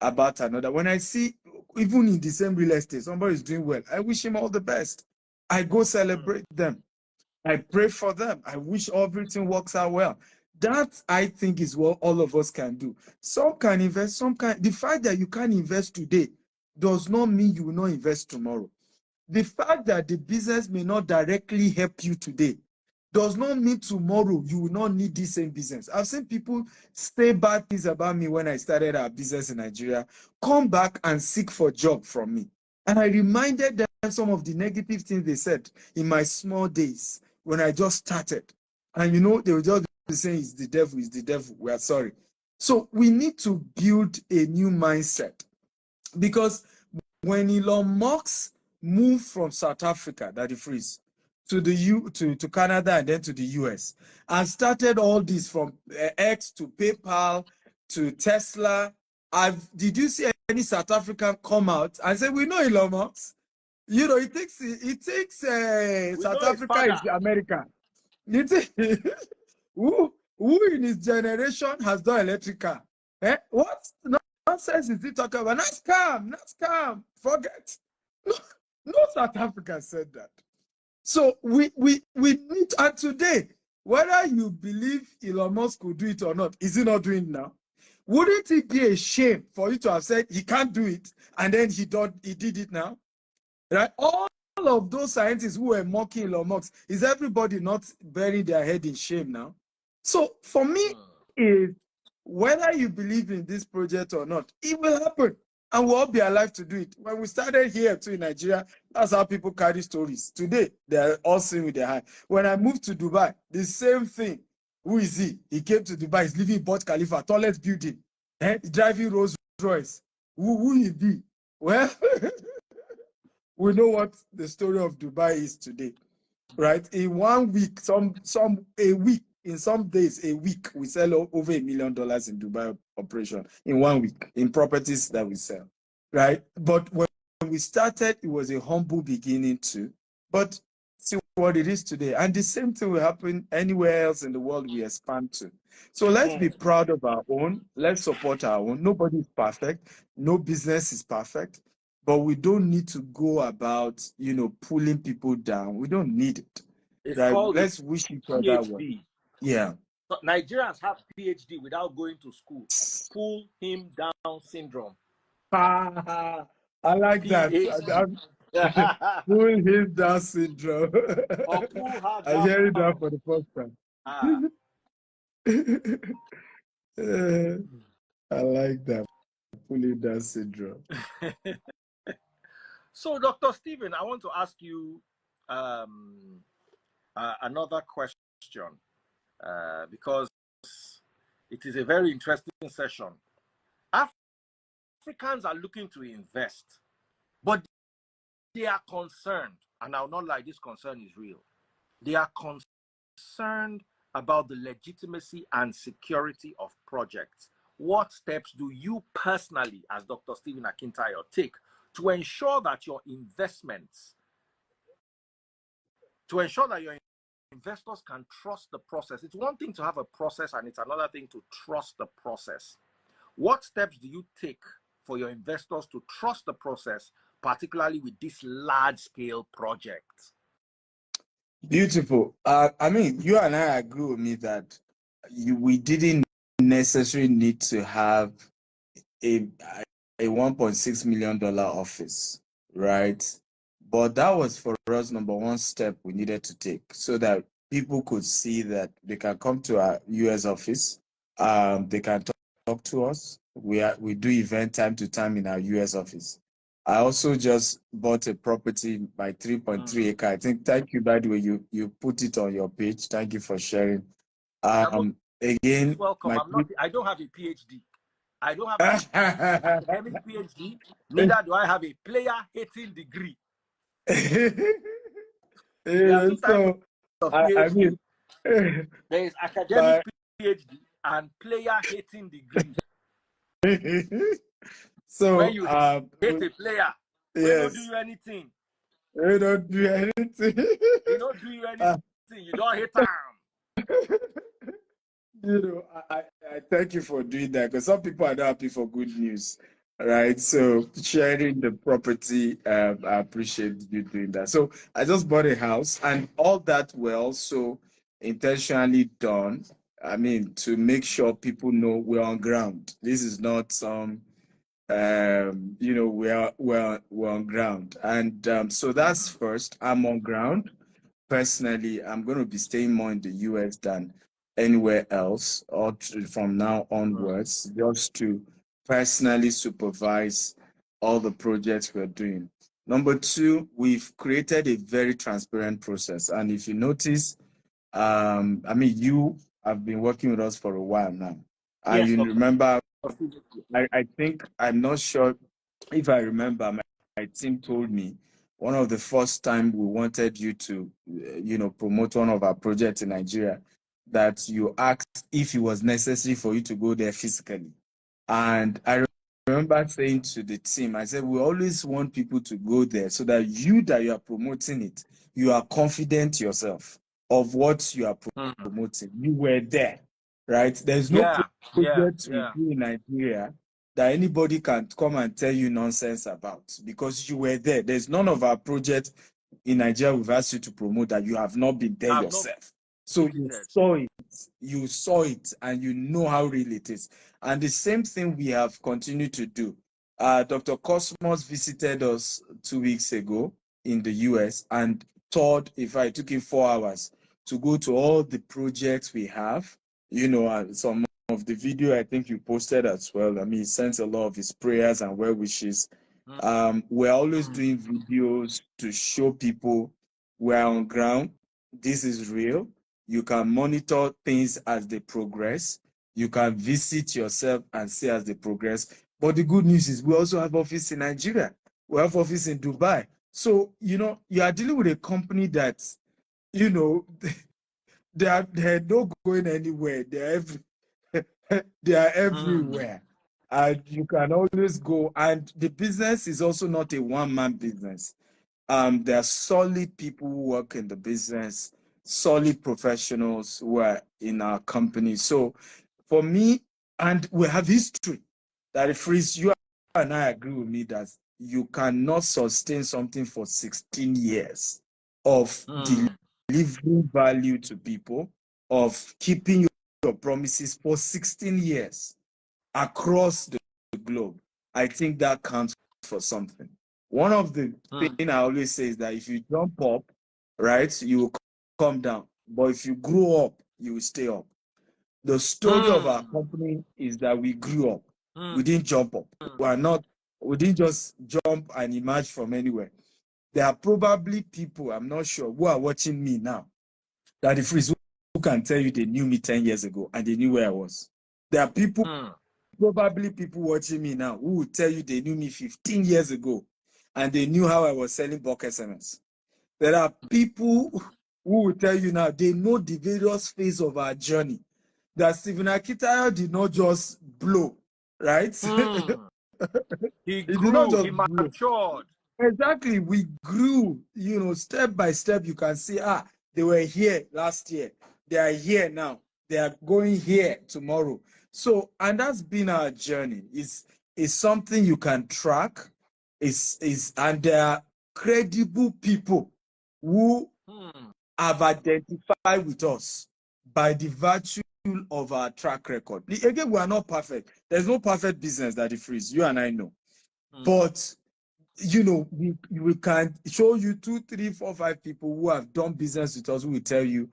S1: about another. When I see, even in the same real estate, somebody is doing well, I wish him all the best. I go celebrate them. I pray for them. I wish everything works out well. That, I think, is what all of us can do. Some can invest, some can. The fact that you can invest today does not mean you will not invest tomorrow. The fact that the business may not directly help you today does not mean tomorrow you will not need this same business. I've seen people say bad things about me when I started our business in Nigeria, come back and seek for a job from me. And I reminded them some of the negative things they said in my small days when I just started. And they will just be saying, it's the devil, it's the devil. We are sorry. So we need to build a new mindset, because when Elon Musk moved from South Africa, that he freeze, to to Canada and then to the US, and started all this from X to PayPal to Tesla, did you see any South African come out and say, we know Elon Musk? It takes South Africa is America. Who in his generation has done electric car? What nonsense is he talking about? Not scam. Forget. No South Africa said that. So we need, and today, whether you believe Elon Musk could do it or not, is he not doing it now? Wouldn't it be a shame for you to have said he can't do it and then he did it now? Right? All of those scientists who were mocking Elon Musk, is everybody not burying their head in shame now? So for me, is whether you believe in this project or not, it will happen. And we'll all be alive to do it. When we started here too in Nigeria, that's how people carry stories. Today, they're all seeing with their eye. When I moved to Dubai, the same thing. Who is he? He came to Dubai, he's living in Burj Khalifa, tallest building, driving Rolls Royce. Who is he? Well, we know what the story of Dubai is today, right? In 1 week, in some days, a week, we sell over $1 million in Dubai operation in 1 week in properties that we sell, right? But when we started, it was a humble beginning too. But see what it is today. And the same thing will happen anywhere else in the world we expand to. So let's be proud of our own. Let's support our own. Nobody is perfect. No business is perfect. But we don't need to go about, pulling people down. We don't need it. Right? Let's wish each other well. Yeah.
S2: But Nigerians have PhD without going to school. Pull him down syndrome.
S1: I like that. Pull him down syndrome.
S2: Or pull her down.
S1: I hear it that for the first time. I like that. Pull him down syndrome.
S2: So, Dr. Stephen, I want to ask you another question. Because it is a very interesting session. Africans are looking to invest, but they are concerned, and I'll not lie, this concern is real. They are concerned about the legitimacy and security of projects. What steps do you personally, as Dr. Stephen Akintayo, take to ensure that your investments, investors can trust the process. It's one thing to have a process, and it's another thing to trust the process. What steps do you take for your investors to trust the process, particularly with this large-scale project?
S1: Beautiful. I mean, you and I agree with me that we didn't necessarily need to have a $1.6 million office, right? But that was for us number one step we needed to take so that people could see that they can come to our US office. They can talk to us. We do event time to time in our US office. I also just bought a property by 3.3 acre. I think, thank you, by the way, you put it on your page. Thank you for sharing. Again,
S2: welcome. I don't have a PhD. I don't have an academic PhD. Neither do I have a player hating degree. There are two types of PhD.
S1: I mean,
S2: there is academic PhD and player hating degree.
S1: So
S2: when you hate a player,
S1: yes,
S2: they don't do you anything.
S1: They don't do anything.
S2: They don't do you anything. You don't hate them.
S1: You know, I thank you for doing that, because some people are not happy for good news, right? So sharing the property, I appreciate you doing that. So I just bought a house, and all that were also intentionally done. I mean, to make sure people know we're on ground. This is not some, you know, we're on ground, and so that's first. I'm on ground. Personally, I'm going to be staying more in the US than anywhere else, or from now onwards, just to personally supervise all the projects we're doing. Number two, we've created a very transparent process. And if you notice, I mean, you have been working with us for a while now. And
S2: yes,
S1: you remember, I think, I'm not sure if I remember, my team told me one of the first time we wanted you to, you know, promote one of our projects in Nigeria, that you asked if it was necessary for you to go there physically. And I remember saying to the team, I said, we always want people to go there so that you are promoting it, you are confident yourself of what you are promoting. You were there, right? There's no project we do in Nigeria that anybody can come and tell you nonsense about, because you were there. There's none of our projects in Nigeria we've asked you to promote that you have not been there yourself. So you saw it, and you know how real it is. And the same thing we have continued to do. Dr. Cosmos visited us 2 weeks ago in the US and toured. If I took him 4 hours to go to all the projects we have, you know, some of the video I think you posted as well. I mean, he sends a lot of his prayers and well wishes. We're always doing videos to show people we're on ground. This is real. You can monitor things as they progress. You can visit yourself and see as they progress. But the good news is we also have office in Nigeria. We have office in Dubai. So, you know, you are dealing with a company that, you know, they're not going anywhere. They are everywhere. And you can always go. And the business is also not a one-man business. There are solid people who work in the business, solid professionals who are in our company. So for me, and we have history that frees you, and I agree with me that you cannot sustain something for 16 years of delivering value to people, of keeping your promises for 16 years across the globe. I think that counts for something. One of the things I always say is that if you jump up, right, you will come down. But if you grow up, you will stay up. The story of our company is that we grew up. We didn't jump up. We didn't just jump and emerge from anywhere. There are probably people, I'm not sure, who are watching me now, that the freeze who can tell you they knew me 10 years ago and they knew where I was. There are people, probably people watching me now, who will tell you they knew me 15 years ago and they knew how I was selling bulk SMS. There are people who will tell you now they know the various phases of our journey. That Stephen Akintayo did not just blow, right?
S2: He grew, he matured.
S1: Exactly, we grew, you know, step by step. You can see, They were here last year. They are here now. They are going here tomorrow. So, and that's been our journey. It's something you can track. And there are credible people who have identified with us by the virtue of our track record. Again, we are not perfect. There's no perfect business that it frees. You and I know. But you know, we can show you 2, 3, 4, 5 people who have done business with us who will tell you,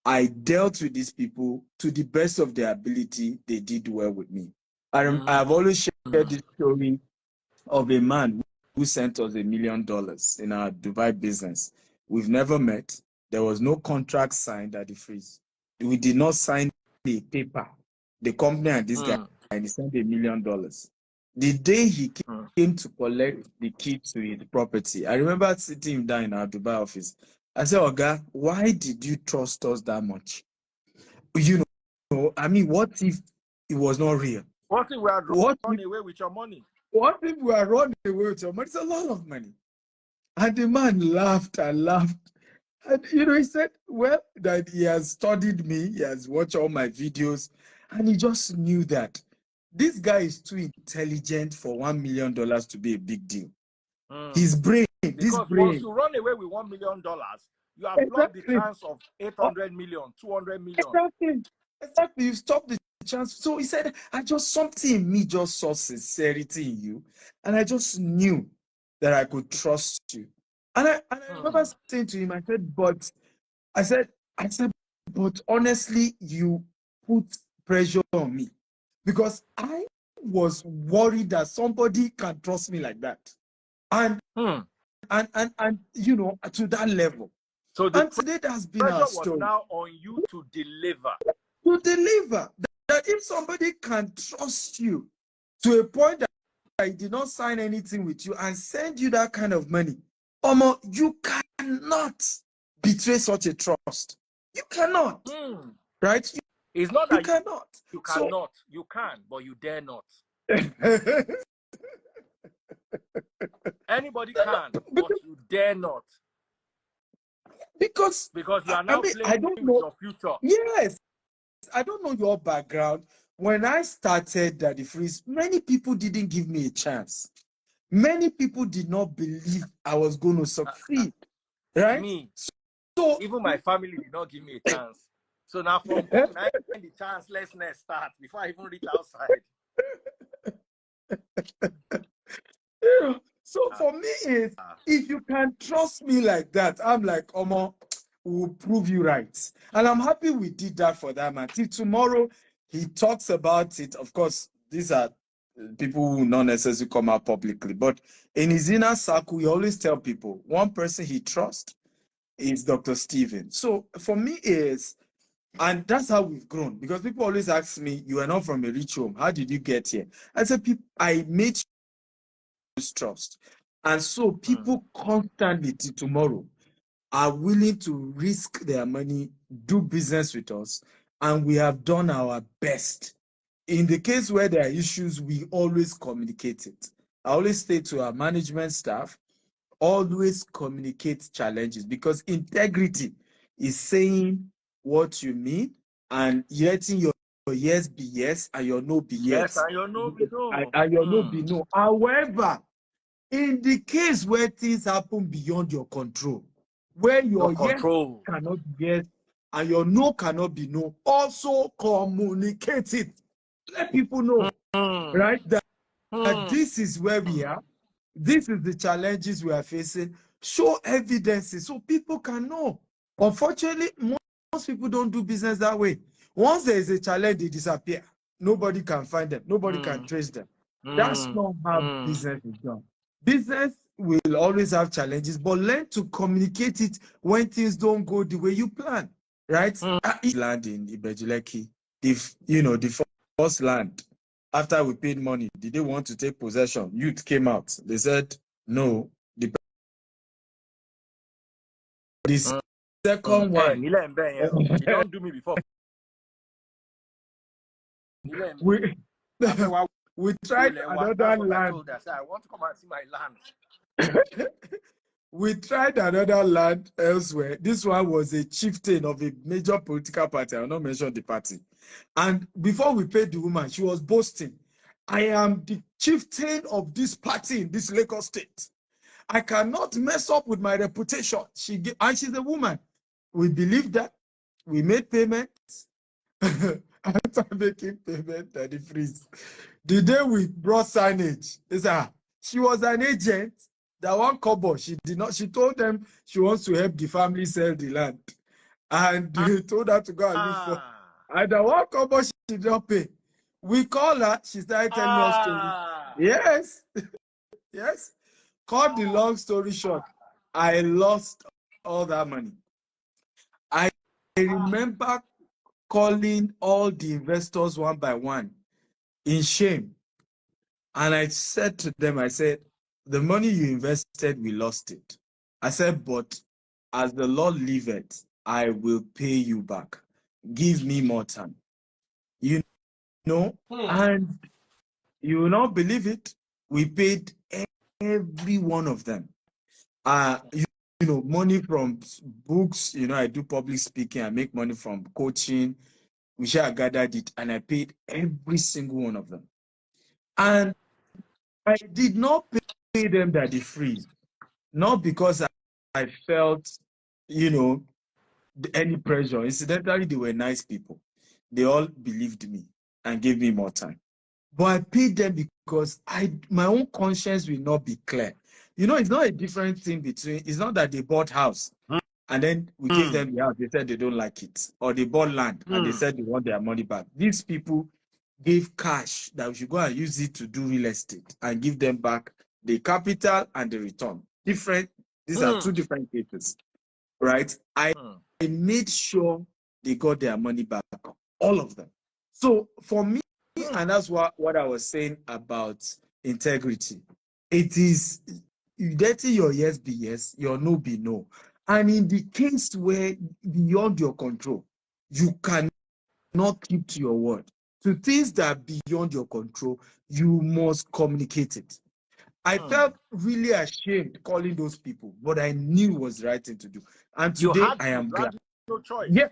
S1: I dealt with these people to the best of their ability. They did well with me. I have always shared this story of a man who sent us $1 million in our Dubai business. We've never met. There was no contract signed at the freeze. We did not sign the paper. The company and this guy, and he sent $1 million. The day he came to collect the key to his property, I remember sitting him down in our Dubai office. I said, Oga, why did you trust us that much? You know, I mean, what if it was not real?
S2: What if we are running away with your money?
S1: What if we are running away with your money? It's a lot of money. And the man laughed and laughed. And, you know, he said, well, that he has studied me, he has watched all my videos, and he just knew that this guy is too intelligent for $1 million to be a big deal. His brain,
S2: because once you run away with $1 million, you have blocked the chance of 800 million, 200 million.
S1: Exactly. You stop the chance. So he said, something in me just saw sincerity in you. And I just knew that I could trust you. And I remember saying to him, I said, but honestly, you put pressure on me because I was worried that somebody can trust me like that. And you know, to that level.
S2: So
S1: today that's been our story.
S2: Was now on you to deliver.
S1: To deliver. That if somebody can trust you to a point that he did not sign anything with you and send you that kind of money, you cannot betray such a trust. You cannot. Right?
S2: It's not that
S1: you cannot.
S2: You cannot. So, you can, but you dare not. Anybody can, but you dare not.
S1: Because
S2: you are now playing with your future.
S1: Yes. I don't know your background. When I started the freeze, many people didn't give me a chance. Many people did not believe I was going to succeed. Right?
S2: Me. So even my family did not give me a chance. So now from home, I find the chance, let's start before I even reach outside.
S1: So for me, if you can trust me like that, I'm like, we'll prove you right. And I'm happy we did that for that man. Till tomorrow, he talks about it. Of course, these are people who not necessarily come out publicly, but in his inner circle, he always tell people, one person he trusts is Dr. Stephen. So for me and that's how we've grown, because people always ask me, you are not from a rich home. How did you get here? I said, I made trust. And so people constantly till tomorrow are willing to risk their money, do business with us, and we have done our best. In the case where there are issues, we always communicate it. I always say to our management staff, always communicate challenges, because integrity is saying what you mean and letting your yes be yes and your no be yes.
S2: Yes, and your no be no.
S1: And your no be no. However, in the case where things happen beyond your control, where your yes cannot be yes and your no cannot be no, also communicate it. Let people know, right, that this is where we are. This is the challenges we are facing. Show evidences so people can know. Unfortunately, most people don't do business that way. Once there is a challenge, they disappear. Nobody can find them. Nobody can trace them. That's not how business is done. Business will always have challenges, but learn to communicate it when things don't go the way you plan, right? Land in Ibejuleki, the first land, after we paid money, did they want to take possession? Youth came out. They said, no. The second one.
S2: You don't do me before.
S1: We tried another land.
S2: I want to come and see my land.
S1: We tried another land elsewhere. This one was a chieftain of a major political party. I will not mention the party. And before we paid the woman, she was boasting, I am the chieftain of this party in this Lagos state. I cannot mess up with my reputation. And she's a woman. We believed that. We made payments. After making payment, the freeze. The day we brought signage, she was an agent. That one couple, she did not. She told them she wants to help the family sell the land, and they told her to go and look for. And the one couple, she did not pay. We call her. She started telling us stories. Yes, yes. Cut the long story short, I lost all that money. I remember calling all the investors one by one in shame. And I said to them, I said, the money you invested, we lost it. I said, but as the Lord liveth, I will pay you back. Give me more time. You know, and you will not believe it. We paid every one of them. You know, money from books, you know, I do public speaking, I make money from coaching. We shall gathered it, and I paid every single one of them. And I did not pay them that they free, not because I felt, you know, any pressure. Incidentally, they were nice people. They all believed me and gave me more time. But I paid them because my own conscience will not be clear. You know, it's not a different thing between, it's not that they bought house and then we gave them the house. They said they don't like it. Or they bought land and they said they want their money back. These people gave cash that we should go and use it to do real estate and give them back the capital and the return. Different. These are two different cases, right? I made sure they got their money back, all of them. So for me, and that's what I was saying about integrity. It is you dirty your yes be yes, your no be no. And in the case where beyond your control, you cannot keep to your word. To things that are beyond your control, you must communicate it. I felt really ashamed calling those people, but I knew it was the right thing to do. And today I am glad.
S2: No choice.
S1: Yeah,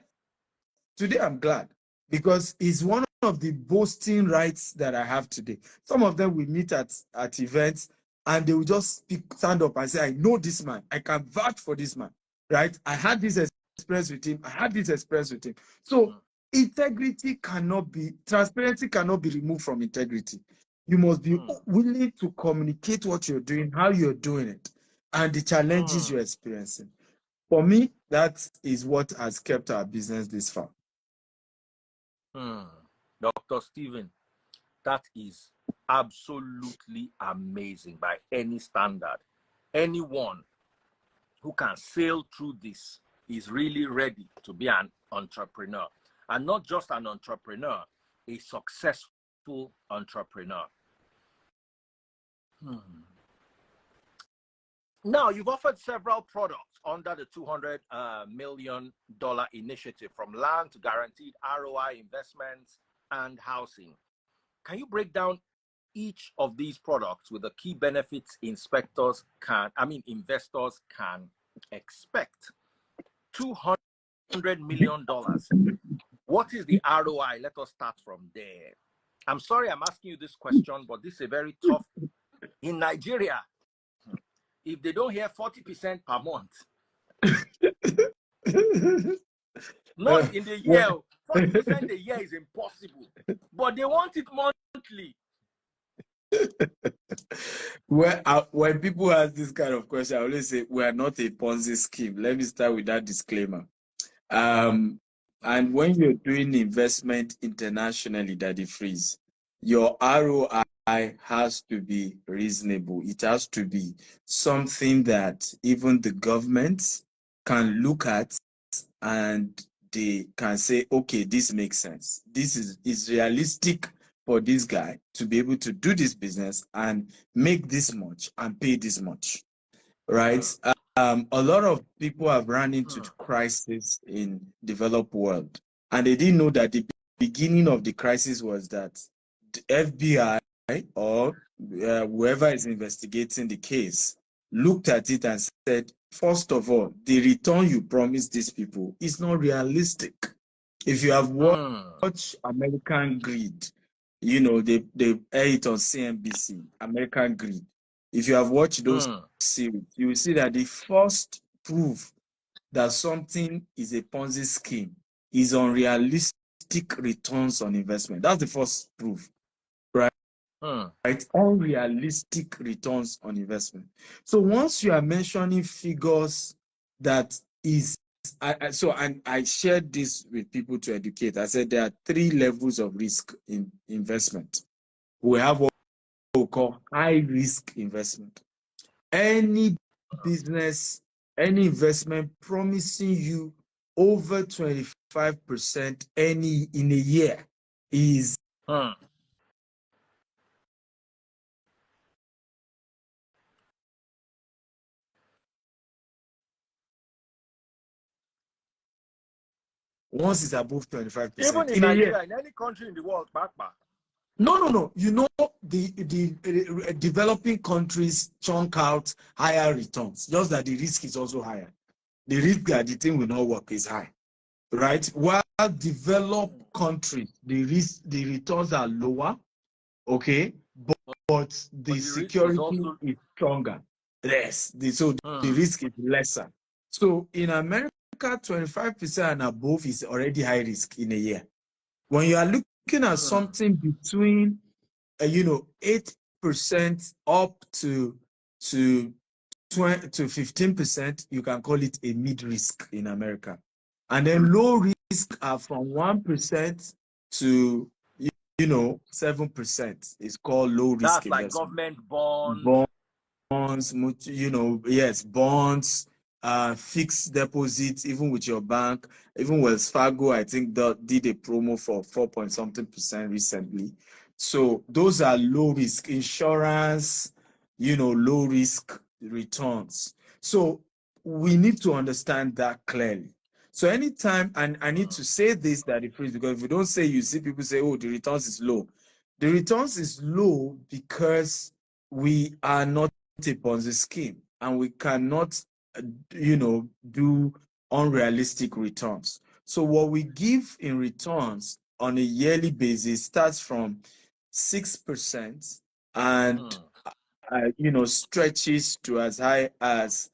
S1: today I'm glad because it's one of the boasting rights that I have today. Some of them we meet at events and they will just stand up and say, I know this man. I can vouch for this man, right? I had this experience with him. I had this experience with him. So integrity cannot be, transparency cannot be removed from integrity. You must be willing to communicate what you're doing, how you're doing it, and the challenges you're experiencing. For me, that is what has kept our business this far.
S2: Dr. Stephen, that is absolutely amazing by any standard. Anyone who can sail through this is really ready to be an entrepreneur. And not just an entrepreneur, a successful entrepreneur. Now, you've offered several products under the $200 million initiative, from land to guaranteed ROI investments and housing. Can you break down each of these products with the key benefits investors can expect? $200 million. What is the ROI? Let us start from there. I'm sorry I'm asking you this question, but this is a very tough. In Nigeria, if they don't hear 40% per month, not in the year, 40% a year is impossible, but they want it monthly.
S1: Well, when people ask this kind of question, I always say we are not a Ponzi scheme. Let me start with that disclaimer. And when you're doing investment internationally, Daddy Freeze, your ROI has to be reasonable. It has to be something that even the government can look at and they can say, okay, this makes sense. This is realistic for this guy to be able to do this business and make this much and pay this much, right? A lot of people have run into crisis in developed world, and they didn't know that the beginning of the crisis was that the FBI or whoever is investigating the case looked at it and said, first of all, the return you promised these people is not realistic. If you have watched American Greed, you know, they air it on CNBC, American Greed. If you have watched those series, you will see that the first proof that something is a Ponzi scheme is unrealistic returns on investment. That's the first proof, right? Right? Unrealistic returns on investment. So once you are mentioning figures that is, I shared this with people to educate. I said there are 3 levels of risk in investment. We have what we call high risk investment. Any business, any investment promising you over 25% any in a year is once it's above 25%.
S2: Even in Nigeria, in any country in the world, back.
S1: No. You know, the developing countries chunk out higher returns, just that the risk is also higher. The risk that the thing will not work is high, right? While developed countries, the returns are lower, okay, but the security is stronger. Yes, so the risk is lesser. So in America, 25% and above is already high risk in a year. When you are looking at something between, 8% up to 15%, you can call it a mid-risk in America. And then low risk are from 1% to 7%. It's called low risk.
S2: That's
S1: investment.
S2: Like government bonds.
S1: Bonds, yes, bonds, fixed deposits, even with your bank. Even Wells Fargo, I think, did a promo for 4-point-something% recently. So those are low risk. Insurance, low risk returns. So we need to understand that clearly. So anytime, and I need to say this, that the freeze, because if we don't say, you see people say, oh, the returns is low. The returns is low because we are not a Ponzi scheme, and we cannot, do unrealistic returns. So what we give in returns on a yearly basis starts from 6% and, stretches to as high as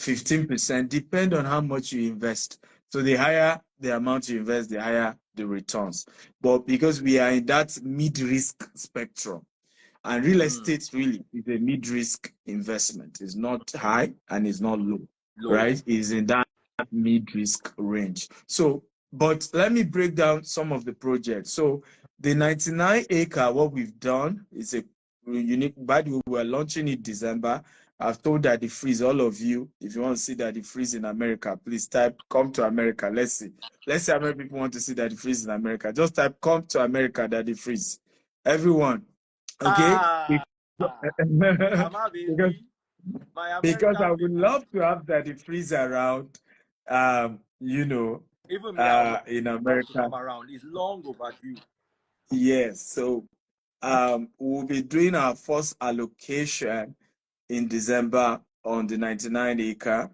S1: 15%, depend on how much you invest. So the higher the amount you invest, the higher the returns. But because we are in that mid-risk spectrum, and real estate really is a mid-risk investment. It's not high and it's not low. Right? It's in that mid-risk range. So, but let me break down some of the projects. So the 99-acre, what we've done is a unique, by the way, we're launching it December. I've told Daddy Freeze, all of you, if you want to see Daddy Freeze in America, please type "come to America." Let's see how many people want to see Daddy Freeze in America. Just type "come to America," Daddy Freeze. Everyone. Okay. Because I would love to have Daddy Freeze around,
S2: even
S1: in America.
S2: Come around. It's long overdue.
S1: Yes. So we'll be doing our first allocation in December on the 99-acre.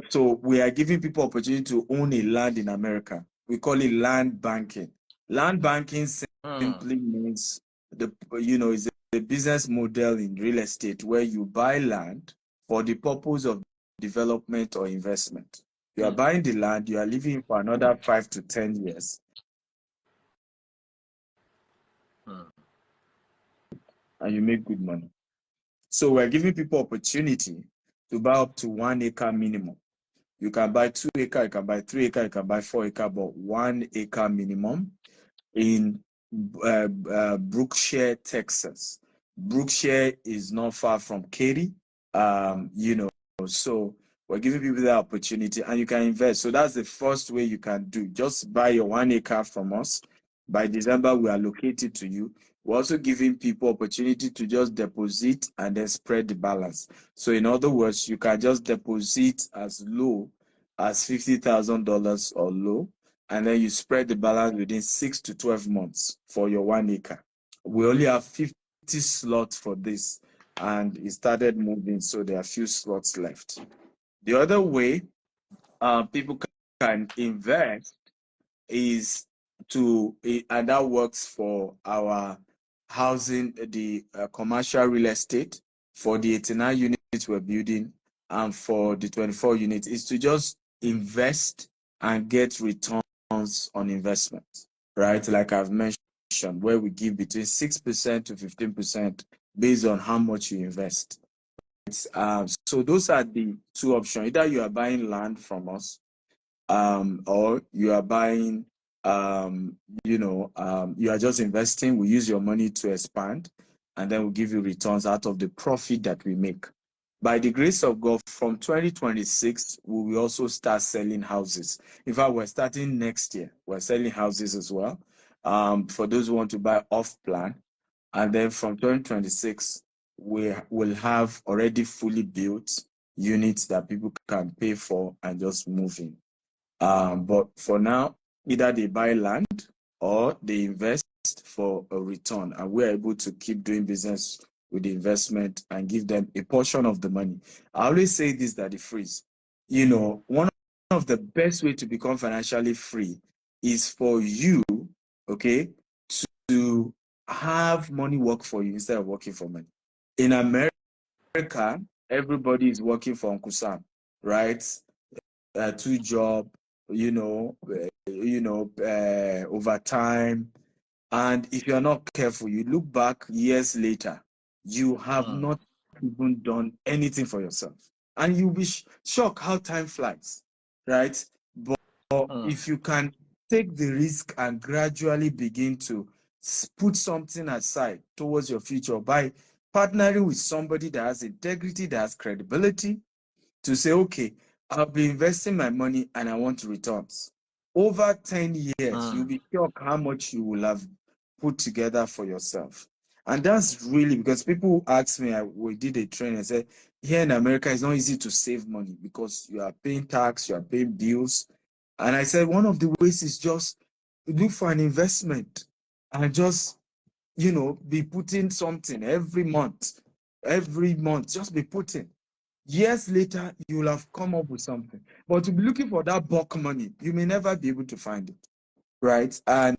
S1: So we are giving people opportunity to own a land in America. We call it land banking. Land banking simply means is a business model in real estate where you buy land for the purpose of development or investment. You are buying the land, you are living for another 5 to 10 years. And you make good money. So we're giving people opportunity to buy up to 1 acre minimum. You can buy 2 acre, you can buy 3 acre, you can buy 4 acre, but 1 acre minimum in Brookshire, Texas. Brookshire is not far from Katy, so we're giving people the opportunity and you can invest. So that's the first way you can do. Just buy your 1 acre from us. By December, we allocate it to you. We're also giving people opportunity to just deposit and then spread the balance. So in other words, you can just deposit as low as $50,000 or low, and then you spread the balance within 6 to 12 months for your 1 acre. We only have 50 slots for this. and it started moving. So there are a few slots left. The other way people can invest is and that works for our housing, the commercial real estate, for the 89 units we're building, and for the 24 units, is to just invest and get returns on investment, right? Like I've mentioned, where we give between 6% to 15% based on how much you invest. So those are the two options. Either you are buying land from us, or you are buying, you are just investing. We use your money to expand, and then we give you returns out of the profit that we make. By the grace of God, from 2026, we will also start selling houses. In fact, we're starting next year. We're selling houses as well, for those who want to buy off plan. And then from 2026, we will have already fully built units that people can pay for and just move in. But for now, either they buy land or they invest for a return, and we're able to keep doing business with the investment and give them a portion of the money. I always say this, that the freeze, one of the best way to become financially free is for you, okay, to have money work for you instead of working for money. In America, everybody is working for Uncle Sam, right? 2 job, overtime. And if you're not careful, you look back years later, you have not even done anything for yourself. And you'll be shocked how time flies, right? But if you can take the risk and gradually begin to put something aside towards your future by partnering with somebody that has integrity, that has credibility, to say, okay, I'll be investing my money and I want returns. Over 10 years, you'll be shocked how much you will have put together for yourself. And that's really because people ask me, we did a training and said, here in America, it's not easy to save money because you are paying tax, you are paying bills. And I said, one of the ways is just look for an investment and just, be putting something every month, just be putting. Years later, you will have come up with something. But to be looking for that bulk money, you may never be able to find it, right? And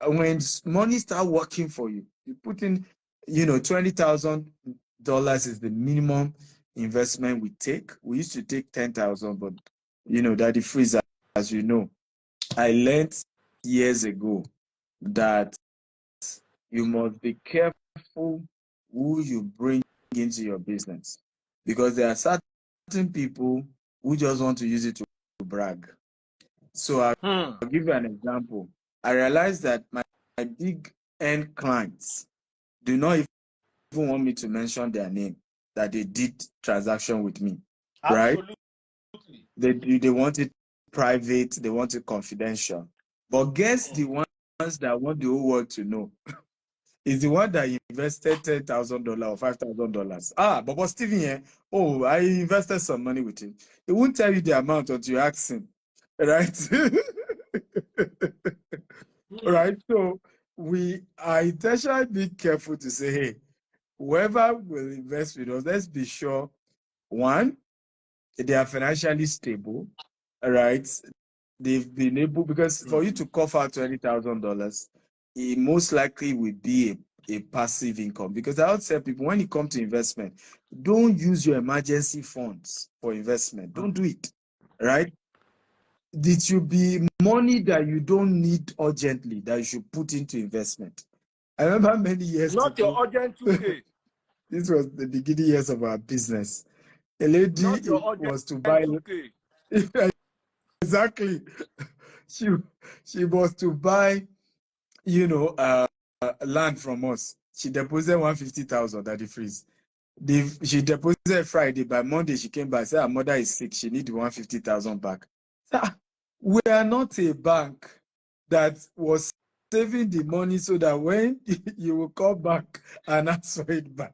S1: when money start working for you, you put in, $20,000 is the minimum investment we take. We used to take 10,000, but Daddy Freezer, as you know, I learned years ago that you must be careful who you bring into your business, because there are certain people who just want to use it to brag. So I'll give you an example. I realized that my big end clients do not even want me to mention their name, that they did transaction with me.
S2: Absolutely.
S1: Right? They want it private, they want it confidential. But guess the ones that want the whole world to know is the one that invested $10,000 or $5,000. But Stephen here, I invested some money with him. He won't tell you the amount until you ask him, right? Right. So I intentionally be careful to say, hey, whoever will invest with us, let's be sure, one, they are financially stable, right? They've been able, because for you to cough out $20,000, it most likely will be a passive income. Because I would tell people, when it comes to investment, don't use your emergency funds for investment. Don't do it, right? It should be money that you don't need urgently that you should put into investment. I remember many years
S2: Not
S1: ago,
S2: your urgent 2K.
S1: this was the beginning years of our business. A lady
S2: Not your urgent
S1: was to buy
S2: 2K.
S1: Exactly. She was to buy, land from us. She deposited 150,000 at the freeze. She deposited Friday. By Monday, she came back, said her mother is sick. She needs 150,000 back. We are not a bank that was saving the money so that when you will come back and ask for it back.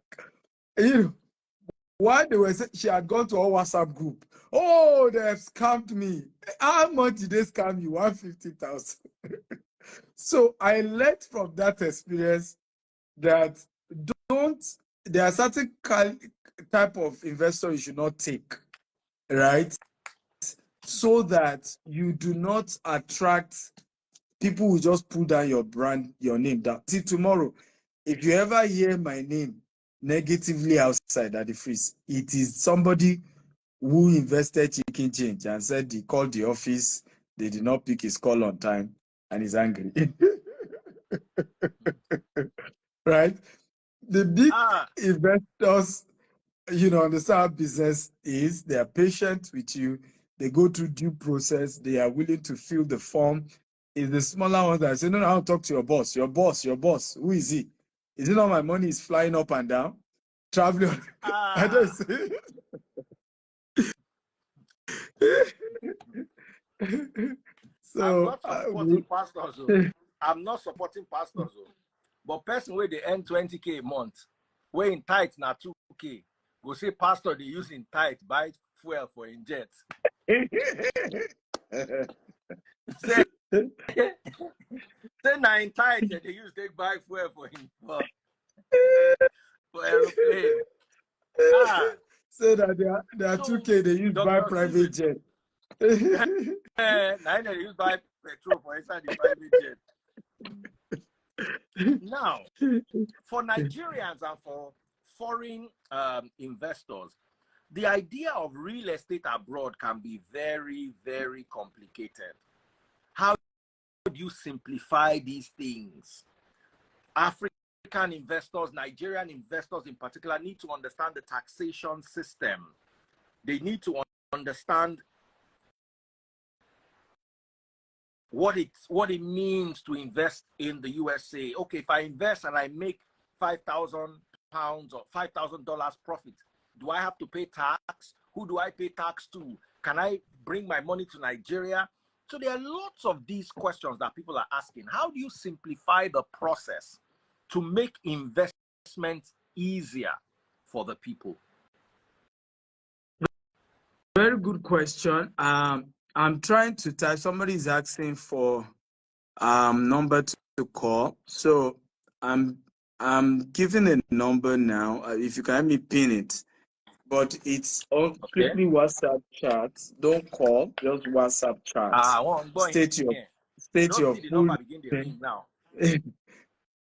S1: Why they were saying she had gone to our WhatsApp group. Oh, they have scammed me. How much did they scam you? 150,000. So I learned from that experience that don't there are certain type of investor you should not take, right? So that you do not attract people who just pull down your brand, your name down. See, tomorrow, if you ever hear my name negatively outside at the freeze, it is somebody who invested chicken change and said he called the office, they did not pick his call on time, and he's angry. Right? The big investors, understand how business is. They are patient with you. They go through due process. They are willing to fill the form. It's the smaller ones that say, no, I'll talk to your boss. Your boss. Who is he? Is it not my money is flying up and down? Traveling. I don't see.
S2: So I'm not supporting pastors. I'm not supporting pastors. But person where they earn 20K a month, where in tithe now 2K, go say pastor they use in tithe buy fuel for in jet. say now in tithe they use they buy fuel for him for aeroplane.
S1: So that they are 2K they use buy private jet.
S2: Now they use buy petrol for inside the private jet. Now, for Nigerians and for foreign investors, the idea of real estate abroad can be very, very complicated. How do you simplify these things? African investors, Nigerian investors in particular, need to understand the taxation system. They need to understand what it means to invest in the USA. Okay, if I invest and I make £5,000 or $5,000 profit, do I have to pay tax? Who do I pay tax to? Can I bring my money to Nigeria? So there are lots of these questions that people are asking. How do you simplify the process to make investment easier for the people?
S1: Very good question. I'm trying to type. Somebody is asking for number to call. So I'm giving a number now. If you can help me pin it. But it's all strictly WhatsApp chats. Don't call, just WhatsApp chats. State your full name.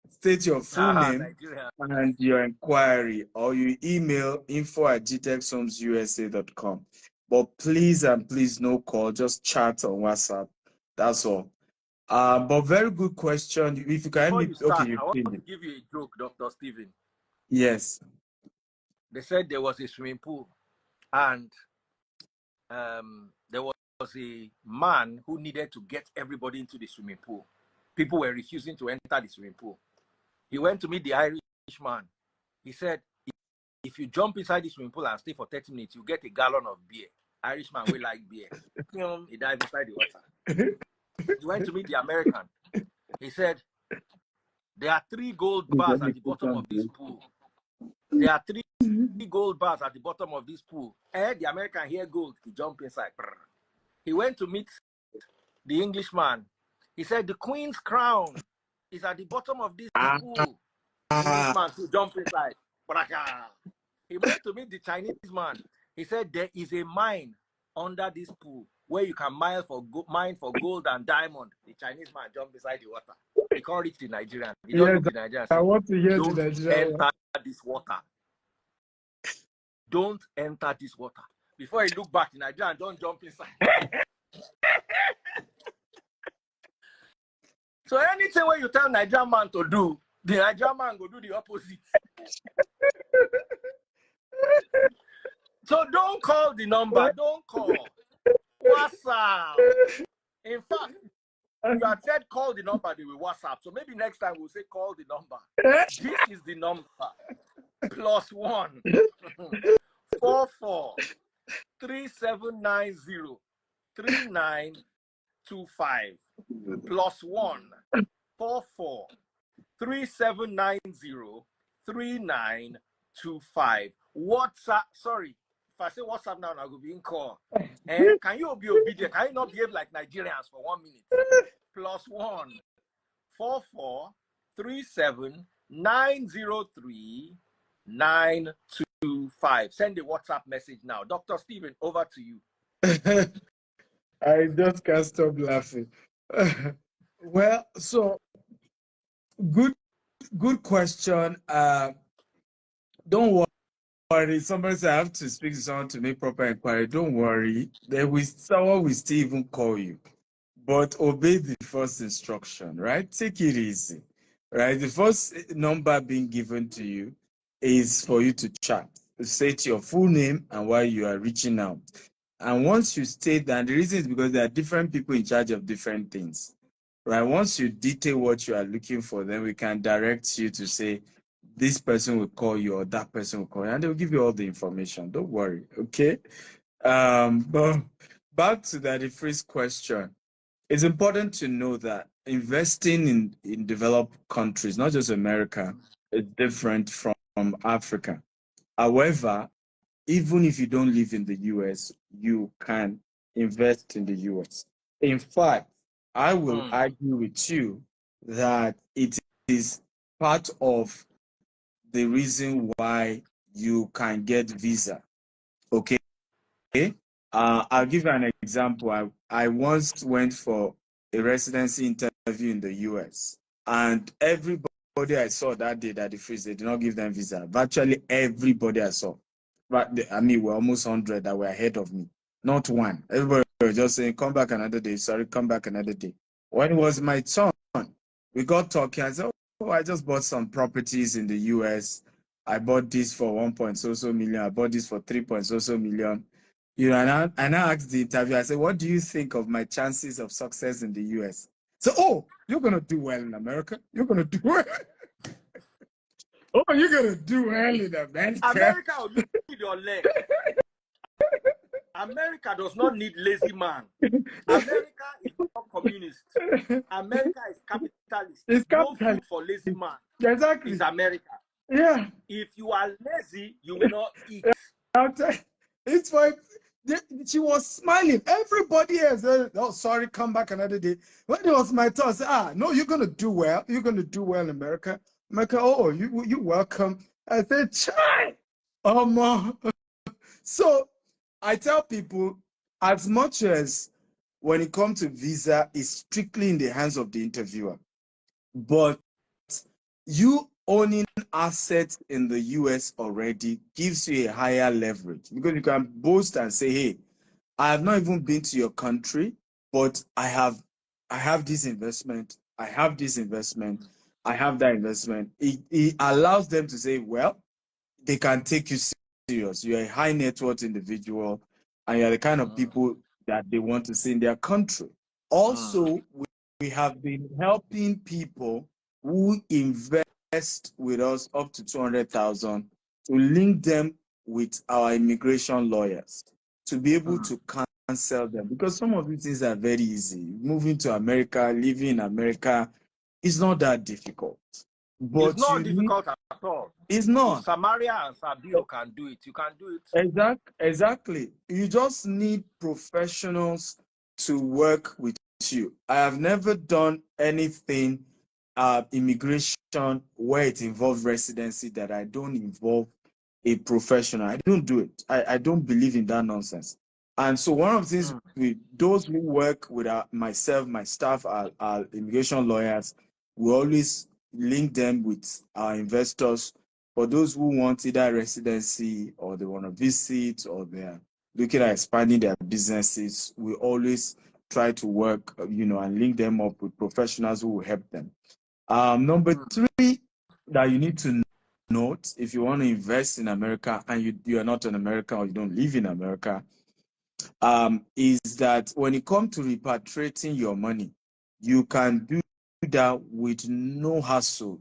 S1: State your full name and your inquiry, or you email info@gtechshomesusa.com. But please and please no call, just chat on WhatsApp. That's all. But very good question. If you can
S2: Before you start,
S1: okay,
S2: I want to give you a joke, Dr. Stephen.
S1: Yes.
S2: They said there was a swimming pool, and there was a man who needed to get everybody into the swimming pool. People were refusing to enter the swimming pool. He went to meet the Irishman. He said, if you jump inside the swimming pool and stay for 30 minutes, you get a gallon of beer. Irishman will like beer. He dived inside the water. He went to meet the American. He said, there are 3 gold bars at the bottom of this pool. There are 3 gold bars at the bottom of this pool. And the American hear gold, he jumped inside. He went to meet the Englishman. He said, the Queen's crown is at the bottom of this pool. Englishman to jump inside. He went to meet the Chinese man. He said, there is a mine under this pool where you can mine for gold and diamond. The Chinese man jumped inside the water. He can't reach the Nigerian. He don't look the Nigerian.
S1: I want to hear
S2: don't
S1: the Nigerian.
S2: Enter this water. Don't enter this water. Before he look back, the Nigerian don't jump inside. So anything where you tell Nigerian man to do, the Nigerian man go do the opposite. So don't call the number. Don't call. WhatsApp. In fact, you had said call the number, they will WhatsApp. So maybe next time we'll say call the number. This is the number. +1 44 3790 3925. +1 44 3790 3925. WhatsApp, sorry. If I say WhatsApp now, I will be in call. And can you be obedient? Can you not behave like Nigerians for 1 minute? +1 44 37 903 925. Send a WhatsApp message now. Dr. Stephen, over to you.
S1: I just can't stop laughing. Well, so good question. Don't worry. Somebody said I have to speak to someone to make proper inquiry. Don't worry. Someone will still even call you. But obey the first instruction, right? Take it easy, right? The first number being given to you is for you to chat. State your full name and why you are reaching out. And once you state that, the reason is because there are different people in charge of different things, right? Once you detail what you are looking for, then we can direct you to say, this person will call you or that person will call you, and they'll give you all the information. Don't worry, okay? But back to the first question. It's important to know that investing in developed countries, not just America, is different from Africa. However, even if you don't live in the US, you can invest in the US. In fact, I will argue with you that it is part of the reason why you can get visa. Okay? I'll give you an example. I once went for a residency interview in the US, and everybody I saw that day that they did not give them visa. Virtually everybody I saw. But I mean, we're almost 100 that were ahead of me. Not one. Everybody was just saying, come back another day. Sorry, come back another day. When it was my turn, we got talking. I said, oh, I just bought some properties in the US. I bought this for 1 point so million. I bought this for 3 point so million. You know, and I asked the interviewer, I said, what do you think of my chances of success in the US? So, oh, you're going to do well in America. You're going to do well. Oh, you're going to do well in America.
S2: America will need your leg. America does not need lazy man. America is not communist. America is capitalist.
S1: It's
S2: No
S1: capitalist.
S2: food for lazy man.
S1: Exactly.
S2: It's America.
S1: Yeah.
S2: If you are lazy, you will not eat.
S1: It's like she was smiling. Everybody else, oh, sorry, come back another day. When it was my turn, I said, no, you're going to do well. You're going to do well in America. America, oh, you're welcome. I said, chai. So I tell people, as much as when it comes to visa, it's strictly in the hands of the interviewer. But you owning assets in the US already gives you a higher leverage because you can boast and say, hey, I have not even been to your country, but I have this investment, I have this investment, I have that investment. It allows them to say, well, they can take you serious. You're a high net worth individual and you're the kind of people that they want to see in their country. Also, we have been helping people who invest with us up to 200,000 to link them with our immigration lawyers to be able to cancel them, because some of these things are very easy. Moving to America, living in America is not that difficult. But
S2: it's not difficult at all.
S1: It's not.
S2: If Samaria and Sabio can do it, you can do it.
S1: Exactly. You just need professionals to work with you. I have never done anything immigration where it involves residency that I don't involve a professional. I don't do it. I don't believe in that nonsense. And so one of the things with those who work with myself, my staff, our immigration lawyers, we always link them with our investors. For those who want either residency or they want to visit or they're looking at expanding their businesses, we always try to work, and link them up with professionals who will help them. Number three that you need to note if you want to invest in America and you are not an American or you don't live in America, is that when it comes to repatriating your money, you can do that with no hassle.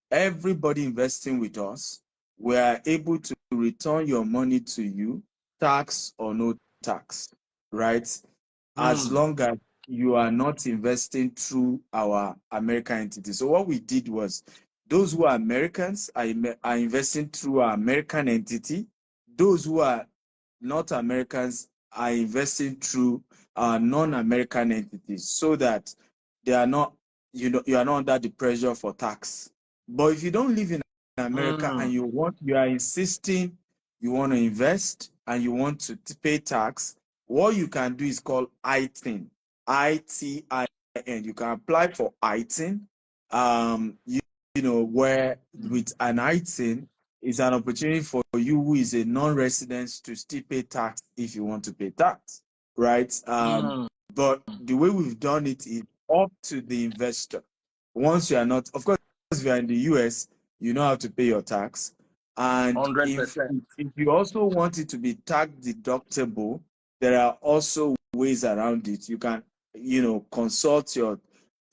S1: Everybody investing with us, we are able to return your money to you, tax or no tax, right? As long as you are not investing through our American entity. So what we did was, those who are Americans are investing through our American entity. Those who are not Americans are investing through non-American entities, so that they are not, you are not under the pressure for tax. But if you don't live in America and you are insisting you want to invest and you want to pay tax, what you can do is called ITIN. ITIN. You can apply for ITIN. You know, where with an ITIN is an opportunity for you who is a non-resident to still pay tax if you want to pay tax, right? But the way we've done it is up to the investor. Once you are not, of course, if you are in the US, you know how to pay your tax. And
S2: 100%.
S1: if you also want it to be tax deductible, there are also ways around it. You can, you know, consult your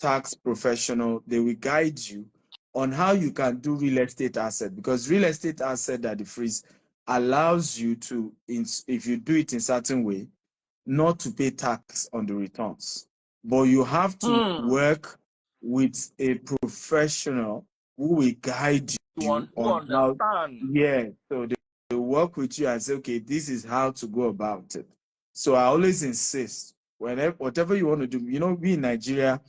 S1: tax professional. They will guide you on how you can do real estate asset, because real estate asset at the freeze allows you to, if you do it in certain way, not to pay tax on the returns. But you have to work with a professional who will guide you on how. Yeah, so they work with you and say, okay, this is how to go about it. So I always insist, whatever you want to do, you know, we Nigerians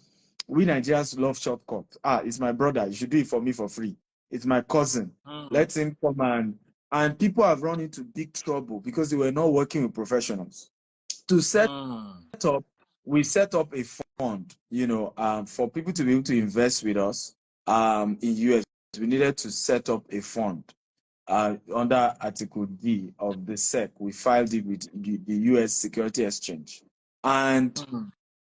S1: love shortcuts. It's my brother, you should do it for me for free. It's my cousin. Let him come, and people have run into big trouble because they were not working with professionals. To set up, we set up a fund, you know, for people to be able to invest with us in US. We needed to set up a fund under Article D of the SEC. We filed it with the US Security Exchange. And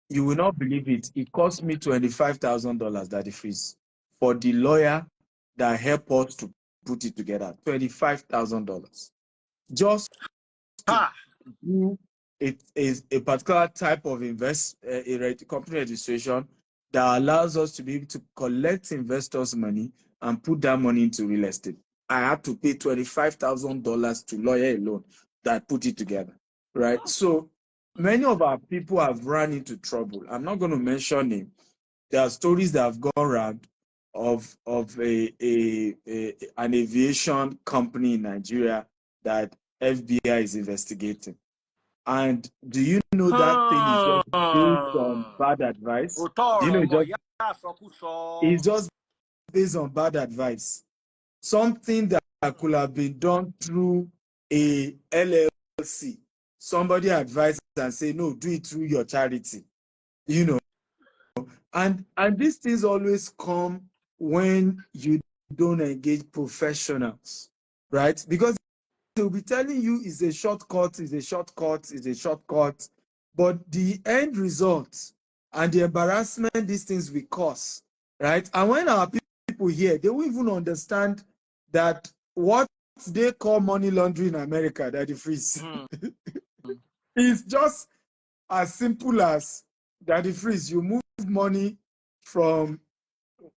S1: you will not believe it. It cost me $25,000, that the fees, for the lawyer that helped us to put it together. $25,000. Just to do it is a particular type of company registration that allows us to be able to collect investors' money and put that money into real estate. I had to pay $25,000 to lawyer alone that put it together, right? So many of our people have run into trouble. I'm not going to mention name. There are stories that have gone around of an aviation company in Nigeria that FBI is investigating. And do you know that thing is just based on bad advice? Do you know it's just based on bad advice? Something that could have been done through a LLC. Somebody advised and say, no, do it through your charity. You know, and these things always come when you don't engage professionals, right? Because they'll be telling you is a shortcut, is a shortcut, is a shortcut, but the end result and the embarrassment these things will cause, right? And when our people here, they won't even understand that what they call money laundering in America, that the freeze, is just as simple as that the freeze. You move money from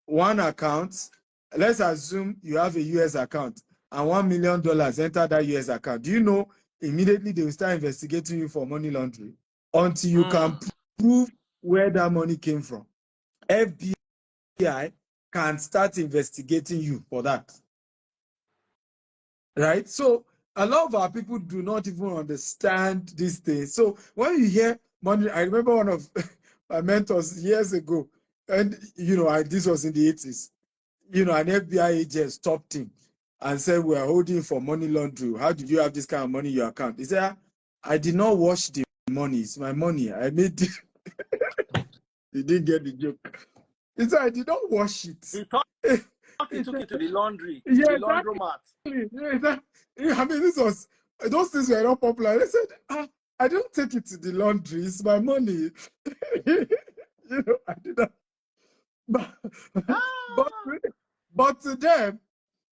S1: one account. Let's assume you have a US account and $1 million enter that US account. Do you know immediately they will start investigating you for money laundering until you can prove where that money came from? FBI can start investigating you for that, right? So a lot of our people do not even understand these things. So when you hear money, I remember one of my mentors years ago, and you know, this was in the 80s. You know, an FBI agent stopped him and said, we are holding for money laundering. How did you have this kind of money in your account? He said, I did not wash the money. It's my money. I made it. He didn't get the joke. He said, I did not wash it.
S2: He thought he took it to the laundry, to
S1: the
S2: laundromat.
S1: Yeah, I mean, those things were not popular. They said, I don't take it to the laundry. It's my money. You know, I did not. But to them,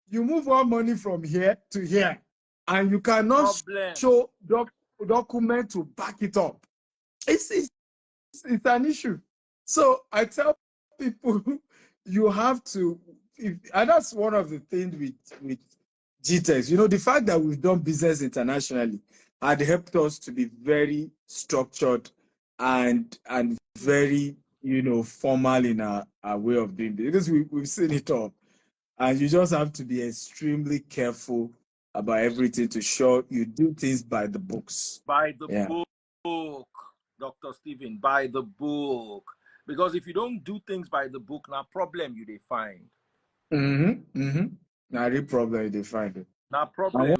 S1: you move all money from here to here, and you cannot show document to back it up. It's an issue. So I tell people, you have to, and that's one of the things with GTEx. You know, the fact that we've done business internationally had helped us to be very structured and very, you know, formal in our way of doing this, because we've seen it all. And you just have to be extremely careful about everything to show you do things by the books.
S2: By the book, Dr. Stephen, by the book. Because if you don't do things by the book, now problem you they find.
S1: Now the problem they find it.
S2: Now problem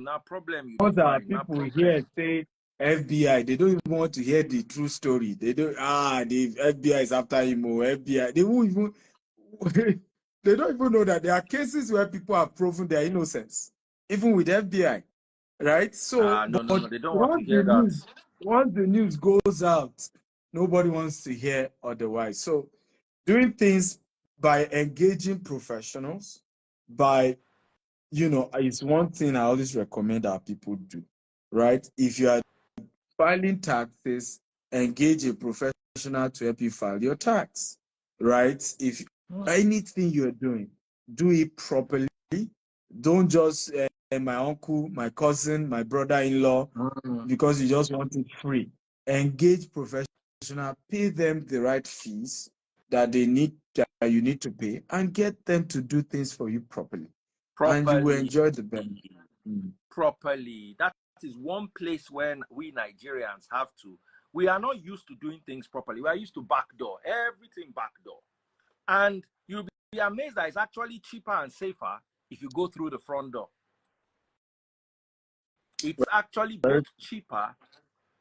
S2: you
S1: Once our
S2: define. Now
S1: people
S2: problem.
S1: here say FBI, they don't even want to hear the true story. They don't the FBI is after him or FBI. They won't even they don't even know that there are cases where people have proven their innocence, even with FBI. Right? So
S2: No,
S1: but
S2: they don't want to hear that.
S1: once the news goes out, nobody wants to hear otherwise. So doing things by engaging professionals, by it's one thing I always recommend our people do, right? If you are filing taxes, engage a professional to help you file your tax, right? If anything you're doing, do it properly. Don't just my uncle, my cousin, my brother-in-law, because you just want it free. Engage professional, pay them the right fees that you need to pay, and get them to do things for you properly. And you will enjoy the benefit.
S2: Properly. That is one place when we Nigerians have to. We are not used to doing things properly. We are used to backdoor, everything backdoor. And you'll be amazed that it's actually cheaper and safer if you go through the front door. It's actually both cheaper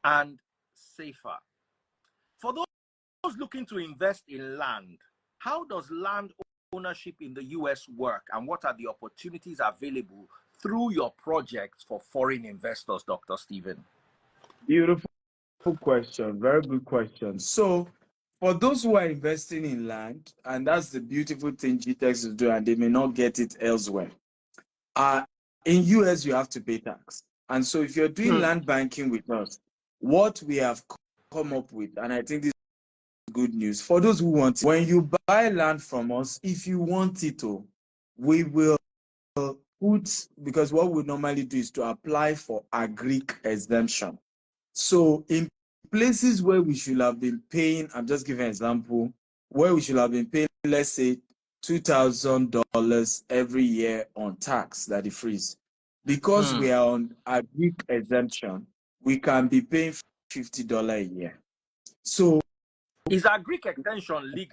S2: and safer. For those looking to invest in land, how does land ownership in the US work, and what are the opportunities available through your projects for foreign investors, Dr. Stephen?
S1: Beautiful question. Very good question. So for those who are investing in land, and that's the beautiful thing GTEx is doing, and they may not get it elsewhere. In US, you have to pay tax. And so if you're doing land banking with us, what we have come up with, and I think this is good news, for those who want it, when you buy land from us, if you want it, we will put, because what we normally do is to apply for agric exemption. So in places where we should have been paying, I'm just giving an example, where we should have been paying, let's say, $2,000 every year on tax that it frees. Because we are on agric exemption, we can be paying $50 a year. So
S2: is agric exemption legal?